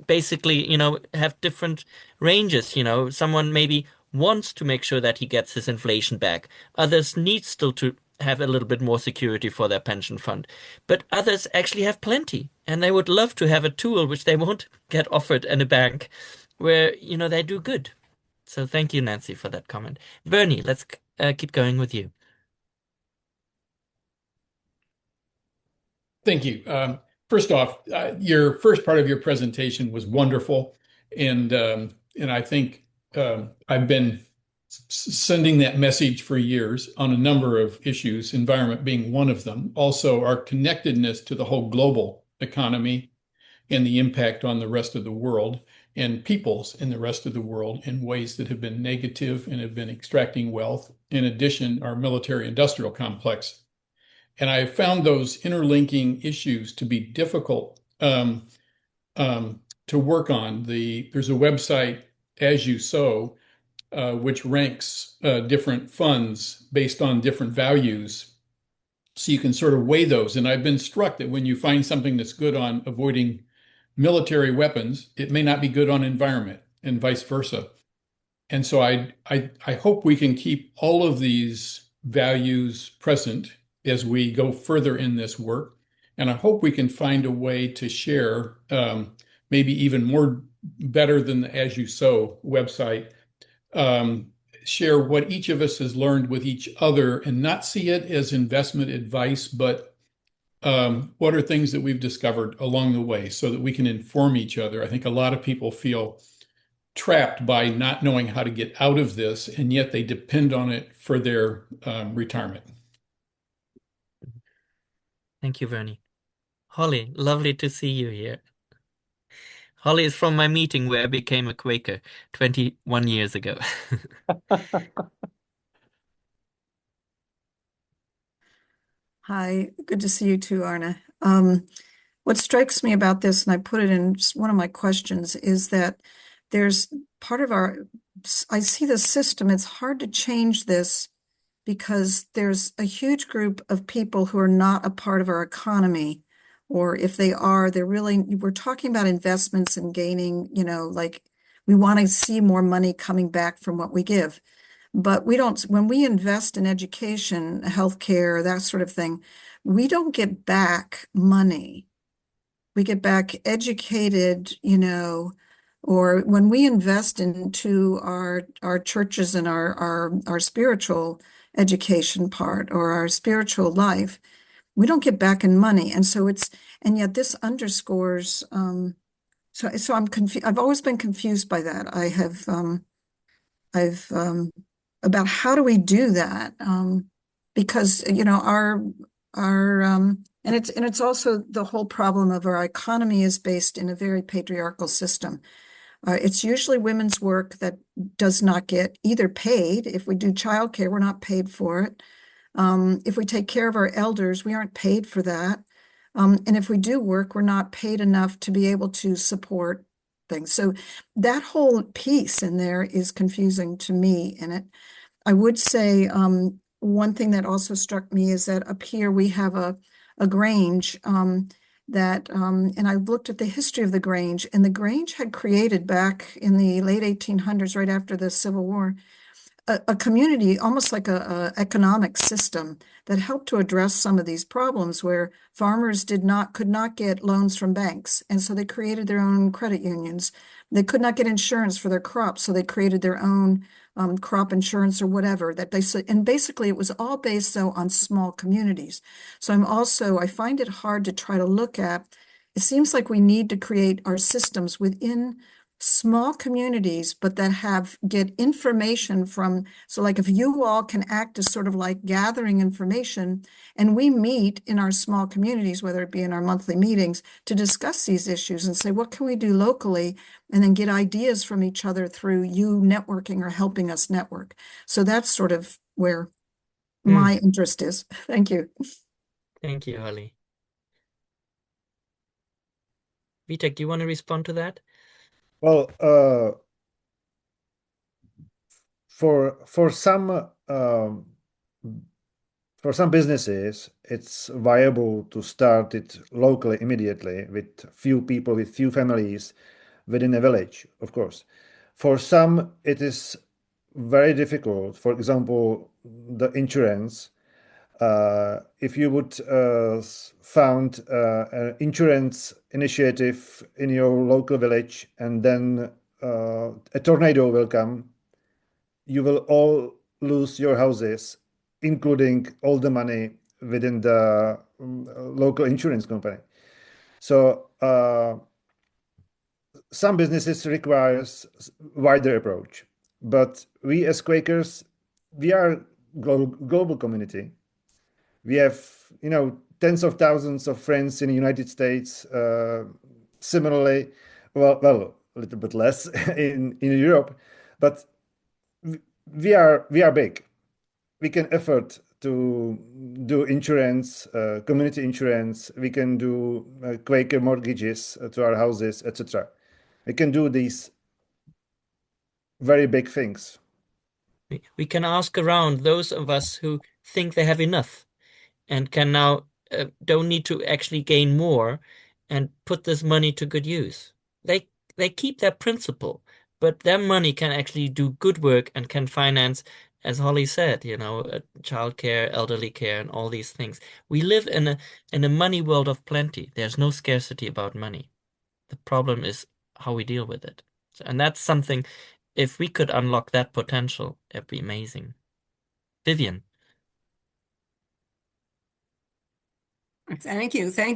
B: basically, have different ranges. Someone maybe wants to make sure that he gets his inflation back. Others need still to have a little bit more security for their pension fund. But others actually have plenty, and they would love to have a tool which they won't get offered in a bank where, they do good. So thank you, Nancy, for that comment. Bernie, let's keep going with you.
K: Thank you. First off, your first part of your presentation was wonderful, and I think I've been sending that message for years on a number of issues, environment being one of them. Also, our connectedness to the whole global economy and the impact on the rest of the world and peoples in the rest of the world in ways that have been negative and have been extracting wealth. In addition, our military-industrial complex. And I found those interlinking issues to be difficult to work on. There's a website, As You Sow, which ranks different funds based on different values. So you can sort of weigh those. And I've been struck that when you find something that's good on avoiding military weapons, it may not be good on environment and vice versa. And so I hope we can keep all of these values present as we go further in this work. And I hope we can find a way to share, maybe even more better than the As You Sow website, share what each of us has learned with each other and not see it as investment advice, but what are things that we've discovered along the way so that we can inform each other. I think a lot of people feel trapped by not knowing how to get out of this, and yet they depend on it for their retirement.
B: Thank you, Bernie. Holly, lovely to see you here. Holly is from my meeting where I became a Quaker 21 years ago.
L: Hi, good to see you too, Arne. What strikes me about this, and I put it in one of my questions, is that there's part of I see the system, it's hard to change this because there's a huge group of people who are not a part of our economy, or if they are, we're talking about investments and gaining, like we want to see more money coming back from what we give. But when we invest in education, healthcare, that sort of thing, we don't get back money. We get back educated, or when we invest into our churches and our spiritual, education part or our spiritual life, we don't get back in money. And yet this underscores, so I'm confused. I've always been confused by that. I've about how do we do that? Because and it's also the whole problem of our economy is based in a very patriarchal system. It's usually women's work that does not get either paid. If we do childcare, we're not paid for it. If we take care of our elders, we aren't paid for that. And if we do work, we're not paid enough to be able to support things. So that whole piece in there is confusing to me. And I would say one thing that also struck me is that up here we have a Grange and I looked at the history of the Grange, and the Grange had created back in the late 1800s, right after the Civil War, a community, almost like a economic system that helped to address some of these problems where farmers could not get loans from banks. And so they created their own credit unions. They could not get insurance for their crops, so they created their own crop insurance or whatever that they said. And basically it was all based though on small communities. So I find it hard to try to look at, it seems like we need to create our systems within small communities, but that get information from, so like if you all can act as sort of like gathering information, and we meet in our small communities, whether it be in our monthly meetings, to discuss these issues and say, what can we do locally? And then get ideas from each other through you networking or helping us network. So that's sort of where my interest is. Thank you.
B: Thank you, Holly. Vitek, do you want to respond to that?
C: Well, for some businesses, it's viable to start it locally immediately with few people, with few families within a village, of course. For some, it is very difficult. For example, the insurance. If you would found an insurance initiative in your local village, and then a tornado will come, you will all lose your houses, including all the money within the local insurance company. So some businesses requires wider approach, but we as Quakers, we are global community. We have, tens of thousands of friends in the United States. Similarly, well, a little bit less in Europe, but we are big. We can afford to do insurance, community insurance. We can do Quaker mortgages to our houses, etc. We can do these very big things.
B: We can ask around those of us who think they have enough and can now don't need to actually gain more and put this money to good use. They keep their principle, but their money can actually do good work and can finance, as Holly said, childcare, elderly care, and all these things. We live in a money world of plenty. There's no scarcity about money. The problem is how we deal with it. And that's something, if we could unlock that potential, it'd be amazing. Vivian.
M: Thank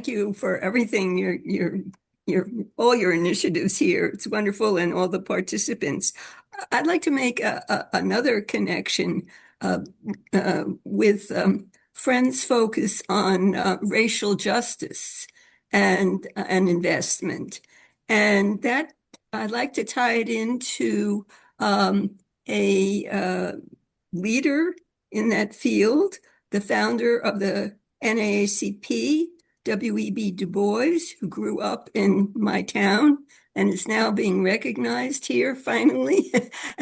M: you for everything. All your initiatives here. It's wonderful, and all the participants. I'd like to make another connection with Friends' focus on racial justice and investment, and that I'd like to tie it into a leader in that field, the founder of the NAACP, W.E.B. Du Bois, who grew up in my town and is now being recognized here finally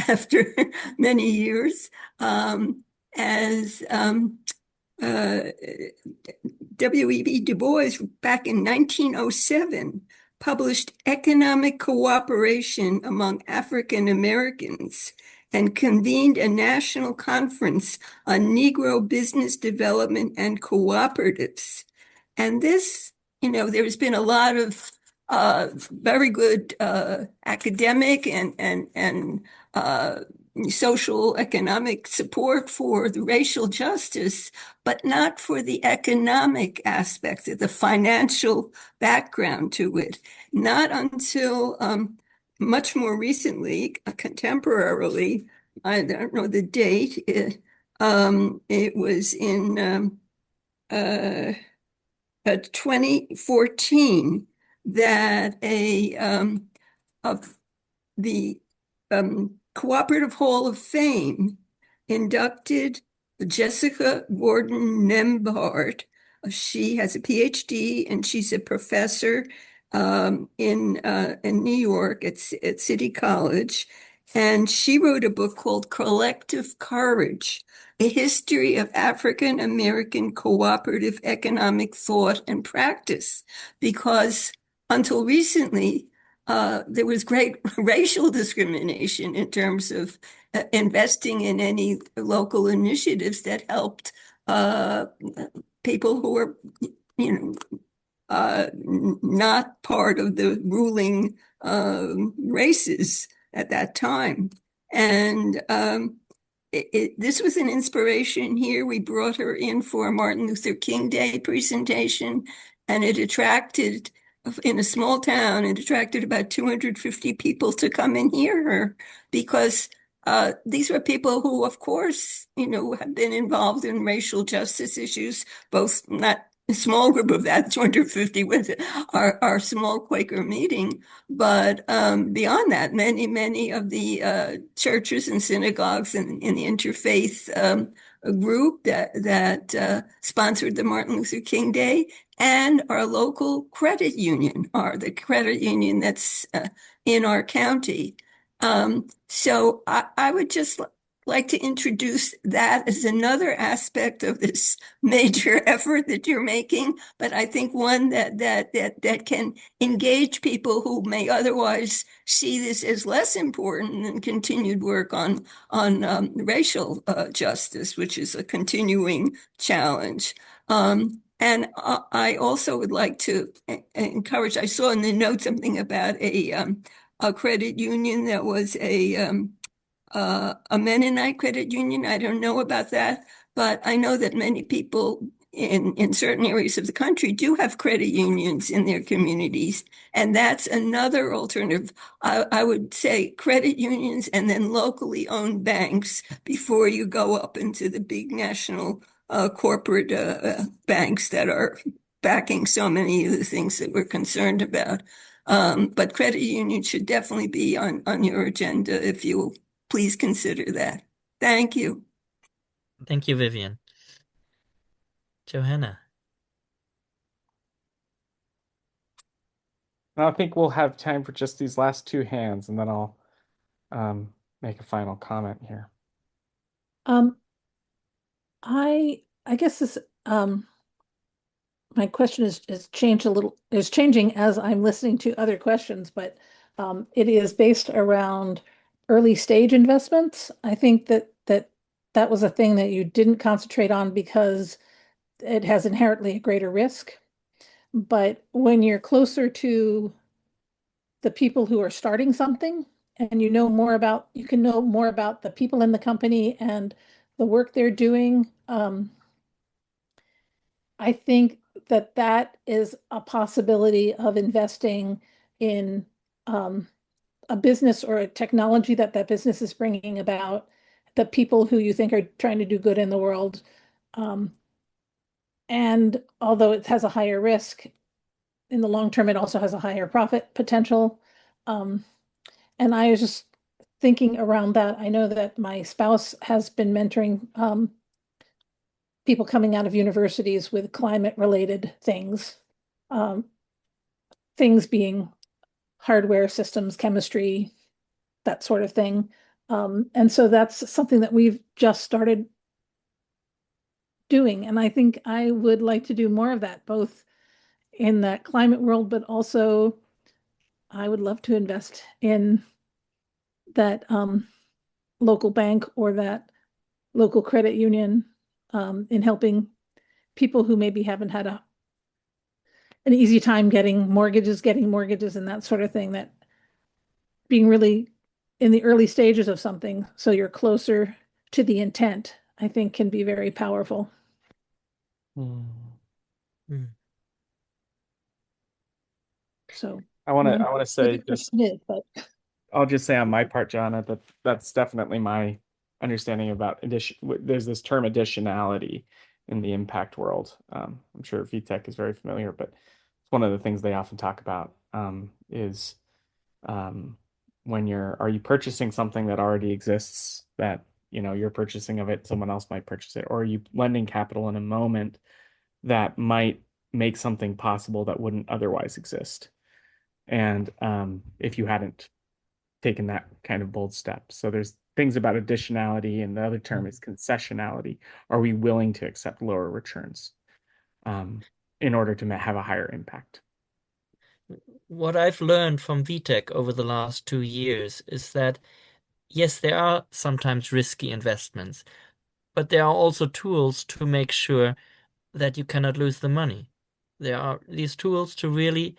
M: after many years as W.E.B. Du Bois back in 1907 published Economic Cooperation Among African Americans and convened a national conference on Negro business development and cooperatives. And this, there's been a lot of very good academic and social economic support for the racial justice, but not for the economic aspect, the financial background to it. Not until much more recently, contemporarily, I don't know the date, it was in 2014 that of the Cooperative Hall of Fame inducted Jessica Gordon Nembhard. She has a PhD and she's a professor in New York at City College. And she wrote a book called Collective Courage, A History of African American Cooperative Economic Thought and Practice, because until recently, there was great racial discrimination in terms of investing in any local initiatives that helped people who were, not part of the ruling races at that time. And this was an inspiration here. We brought her in for a Martin Luther King Day presentation, and it attracted, in a small town, it attracted about 250 people to come and hear her, because these were people who, of course, have been involved in racial justice issues, both not a small group of that, 250 with our small Quaker meeting. But beyond that, many of the churches and synagogues and in the interfaith group that sponsored the Martin Luther King Day, and our local credit union, the credit union that's in our county. So I would just like to introduce that as another aspect of this major effort that you're making, but I think one that can engage people who may otherwise see this as less important than continued work on racial justice, which is a continuing challenge. And I also would like to encourage, I saw in the note something about a credit union that was a Mennonite credit union. I don't know about that, but I know that many people in certain areas of the country do have credit unions in their communities. And that's another alternative. I would say credit unions and then locally owned banks before you go up into the big national corporate banks that are backing so many of the things that we're concerned about. But credit unions should definitely be on your agenda if you please consider that. Thank you.
B: Thank you, Vivian. Johanna.
A: I think we'll have time for just these last two hands, and then I'll make a final comment here.
N: I guess this my question is changing as I'm listening to other questions, but it is based around early stage investments. I think that was a thing that you didn't concentrate on because it has inherently a greater risk. But when you're closer to the people who are starting something, and you can know more about the people in the company and the work they're doing, I think that is a possibility of investing in a business or a technology that business is bringing about, the people who you think are trying to do good in the world. And although it has a higher risk, in the long term, it also has a higher profit potential. And I was just thinking around that. I know that my spouse has been mentoring people coming out of universities with climate related things, things being hardware systems, chemistry, that sort of thing. And so that's something that we've just started doing. And I think I would like to do more of that, both in that climate world, but also I would love to invest in that local bank or that local credit union in helping people who maybe haven't had an easy time getting mortgages and that sort of thing, that being really in the early stages of something, so you're closer to the intent, I think can be very powerful. So
A: I want to say just
N: but
A: I'll just say on my part, Jonna, that that's definitely my understanding about addition. There's this term additionality in the impact world. I'm sure VTech is very familiar, but it's one of the things they often talk about is when are you purchasing something that already exists that you're purchasing of it, someone else might purchase it, or are you lending capital in a moment that might make something possible that wouldn't otherwise exist? And if you hadn't taken that kind of bold step. So there's things about additionality, and the other term is concessionality. Are we willing to accept lower returns in order to have a higher impact?
B: What I've learned from VTech over the last 2 years is that, yes, there are sometimes risky investments, but there are also tools to make sure that you cannot lose the money. There are these tools to really,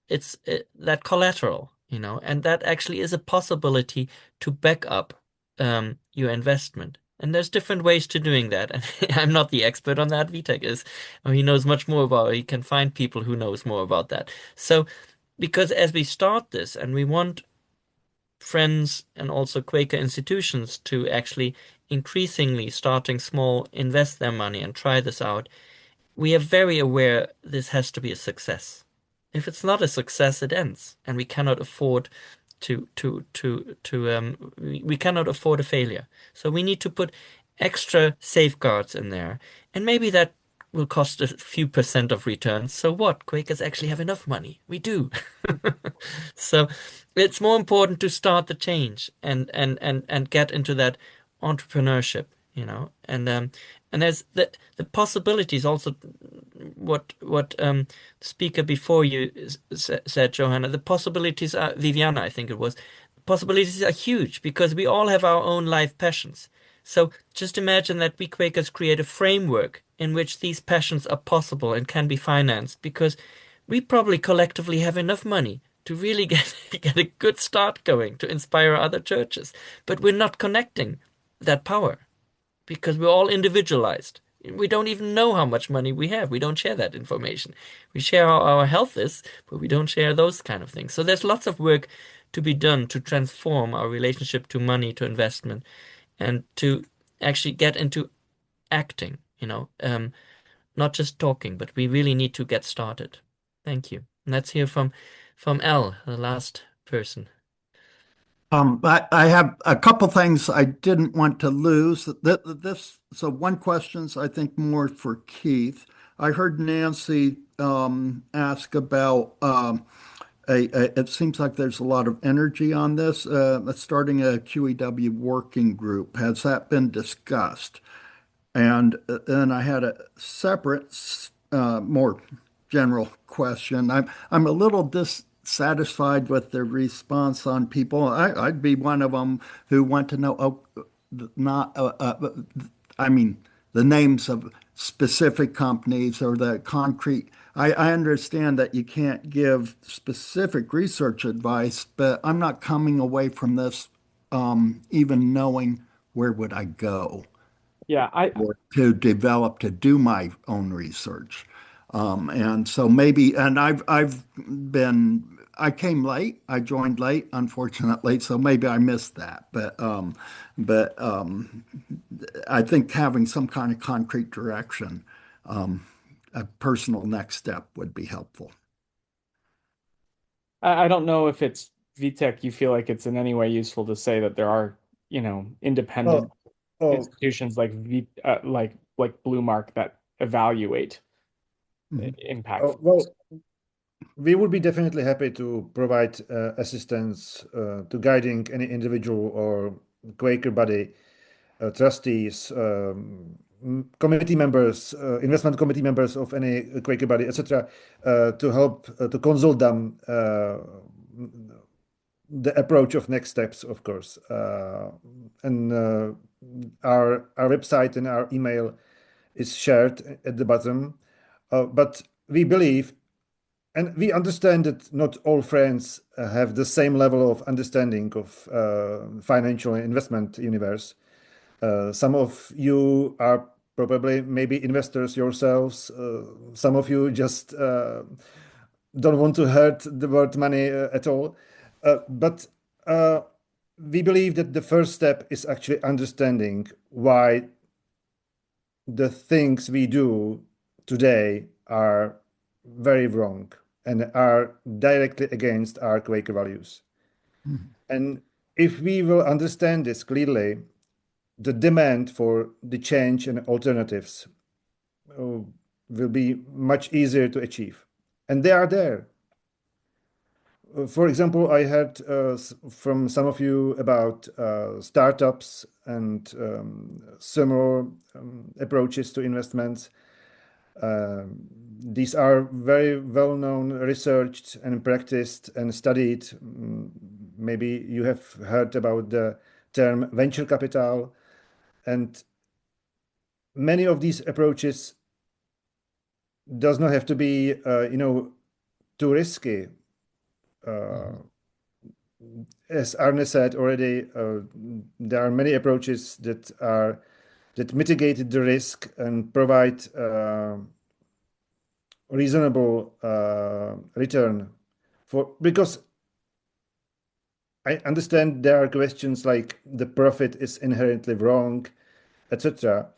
B: that collateral, and that actually is a possibility to back up your investment. And there's different ways to doing that. And I'm not the expert on that. VTech is. He knows much more about it. He can find people who knows more about that. So, because as we start this, and we want friends and also Quaker institutions to actually increasingly starting small, invest their money and try this out, we are very aware this has to be a success. If it's not a success, it ends, and we cannot afford we cannot afford a failure. So we need to put extra safeguards in there, and maybe that will cost a few percent of returns. So what? Quakers actually have enough money. We do. So it's more important to start the change and get into that entrepreneurship, and there's the possibilities also. What the speaker before you said, Johanna, the possibilities are, Viviana, I think it was, the possibilities are huge because we all have our own life passions. So just imagine that we Quakers create a framework in which these passions are possible and can be financed, because we probably collectively have enough money to really get a good start going to inspire other churches. But we're not connecting that power because we're all individualized. We don't even know how much money we have. We don't share that information. We share how our health is, but we don't share those kind of things. So there's lots of work to be done to transform our relationship to money, to investment, and to actually get into acting, not just talking, but we really need to get started. Thank you. And let's hear from L, the last person.
O: I have a couple things I didn't want to lose. So one question's I think more for Keith. I heard Nancy ask about it seems like there's a lot of energy on this, starting a QEW working group. Has that been discussed? And then I had a separate, more general question. I'm a little dissatisfied with the response on people. I'd be one of them who want to know, not, I mean, the names of specific companies or the concrete. I understand that you can't give specific research advice, but I'm not coming away from this even knowing where would I go
A: Yeah,
O: or to develop to do my own research. And so maybe, and I came late, I joined late, unfortunately, so maybe I missed that. But I think having some kind of concrete direction, a personal next step would be helpful.
A: I don't know if it's VTech, you feel like it's in any way useful to say that there are, independent institutions like like Blue Mark that evaluate impact.
C: Well, we would be definitely happy to provide assistance to guiding any individual or Quaker body, trustees, committee members, investment committee members of any Quaker body, etc., to help to consult them the approach of next steps, of course. And our website and our email is shared at the bottom. But we believe And we understand that not all friends have the same level of understanding of financial investment universe. Some of you are probably maybe investors yourselves. Some of you just don't want to hurt the word money at all. But we believe that the first step is actually understanding why the things we do today are very wrong and are directly against our Quaker values. And if we will understand this clearly, the demand for the change and alternatives will be much easier to achieve. And they are there. For example, I heard from some of you about startups and similar approaches to investments. These are very well-known, researched and practiced and studied. Maybe you have heard about the term venture capital, and many of these approaches does not have to be, too risky. As Arne said already, there are many approaches that mitigate the risk and provide reasonable return because I understand there are questions like the profit is inherently wrong, etc.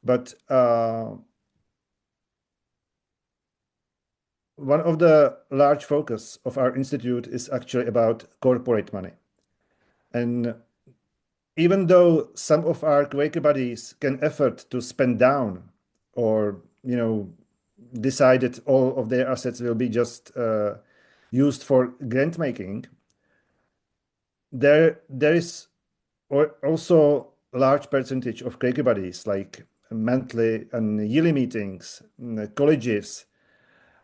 C: But one of the large focus of our institute is actually about corporate money. And even though some of our Quaker buddies can afford to spend down or, decide that all of their assets will be just used for grant making, there is also a large percentage of Quaker buddies like monthly and yearly meetings, colleges,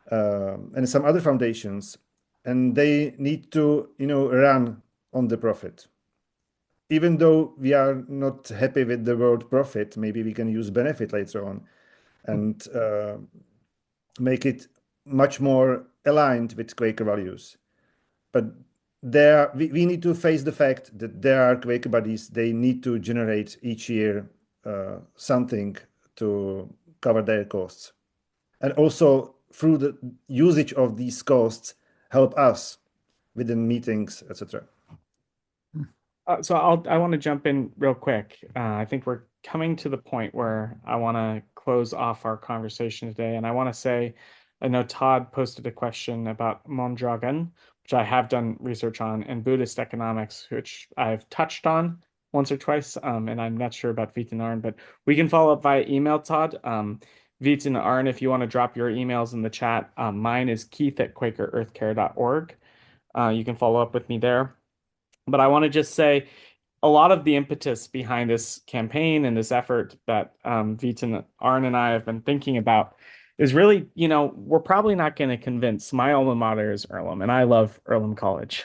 C: and some other foundations, and they need to, run on the profit. Even though we are not happy with the word profit, maybe we can use benefit later on and make it much more aligned with Quaker values. But we need to face the fact that there are Quaker buddies, they need to generate each year something to cover their costs. And also through the usage of these costs, help us within meetings, etc.
A: So I want to jump in real quick. I think we're coming to the point where I want to close off our conversation today. And I want to say, I know Todd posted a question about Mondragon, which I have done research on, and Buddhist economics, which I've touched on once or twice. And I'm not sure about Viet and Arn, but we can follow up via email, Todd. Viet and Arn, if you want to drop your emails in the chat, mine is keith@quakerearthcare.org. You can follow up with me there. But I want to just say a lot of the impetus behind this campaign and this effort that Viet and Arn and I have been thinking about is really, we're probably not going to convince my alma mater is Earlham, and I love Earlham College,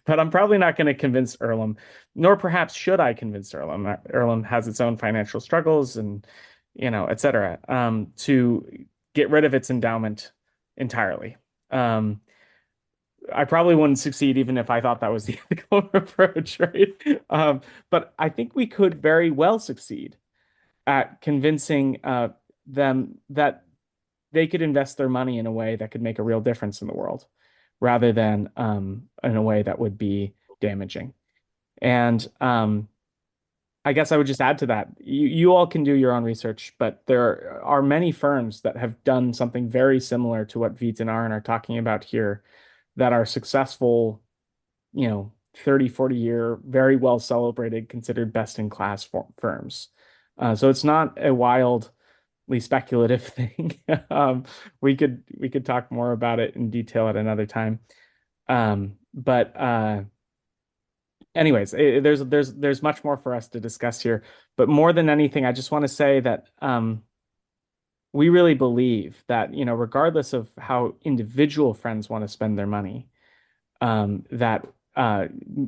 A: but I'm probably not going to convince Earlham, nor perhaps should I convince Earlham. Earlham has its own financial struggles and, et cetera, to get rid of its endowment entirely. I probably wouldn't succeed even if I thought that was the ethical approach, right? But I think we could very well succeed at convincing them that they could invest their money in a way that could make a real difference in the world, rather than in a way that would be damaging. And I guess I would just add to that. You all can do your own research, but there are many firms that have done something very similar to what Viet and Arn are talking about here, that are successful, 30, 40-year, very well celebrated, considered best in class firms. So it's not a wildly speculative thing. We could talk more about it in detail at another time. But anyways, there's much more for us to discuss here. But more than anything, I just want to say that we really believe that, regardless of how individual friends want to spend their money, that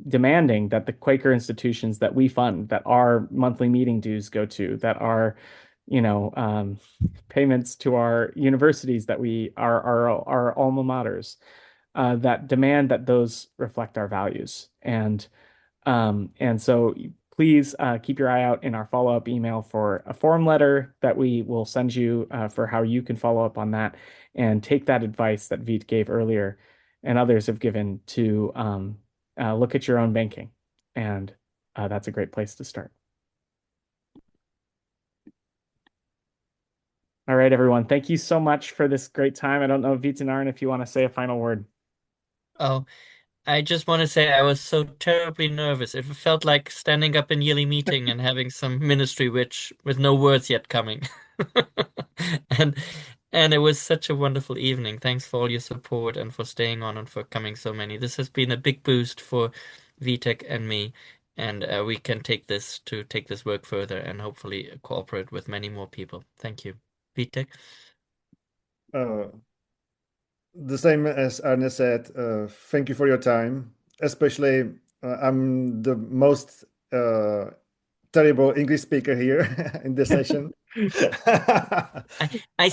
A: demanding that the Quaker institutions that we fund, that our monthly meeting dues go to, that our payments to our universities that we are our alma maters that demand that those reflect our values. And so please keep your eye out in our follow-up email for a form letter that we will send you for how you can follow up on that and take that advice that Veet gave earlier and others have given to look at your own banking. And that's a great place to start. All right, everyone. Thank you so much for this great time. I don't know, Veet and Arn, if you want to say a final word.
B: Oh, I just want to say I was so terribly nervous. It felt like standing up in yearly meeting and having some ministry which with no words yet coming. And and it was such a wonderful evening. Thanks for all your support and for staying on and for coming so many. This has been a big boost for VTech and me, and we can take this work further and hopefully cooperate with many more people. Thank you. VTech.
C: The same as Arne said, thank you for your time. Especially, I'm the most terrible English speaker here in this session.
B: I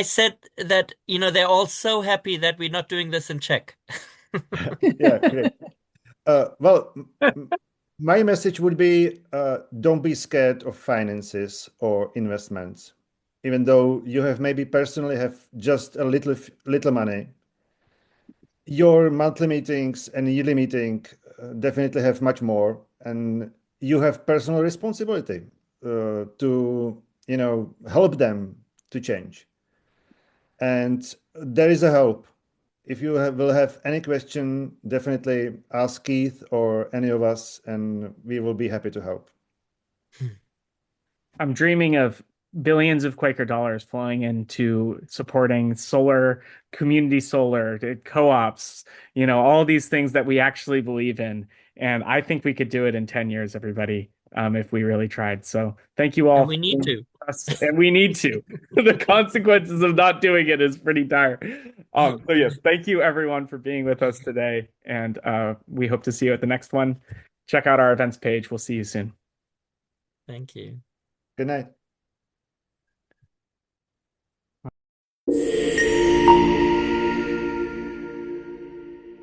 B: said that, they're all so happy that we're not doing this in Czech.
C: Yeah, great. Well, my message would be don't be scared of finances or investments. Even though you have maybe personally have just a little money, your monthly meetings and yearly meeting definitely have much more, and you have personal responsibility to help them to change. And there is a hope. If you will have any question, definitely ask Keith or any of us, and we will be happy to help.
A: I'm dreaming of billions of Quaker dollars flowing into supporting solar, community solar, co-ops, all these things that we actually believe in. And I think we could do it in 10 years, everybody, if we really tried. So thank you all.
B: And we need to.
A: And we need to. The consequences of not doing it is pretty dire. So yes, thank you everyone for being with us today. And we hope to see you at the next one. Check out our events page. We'll see you soon.
B: Thank you.
C: Good night.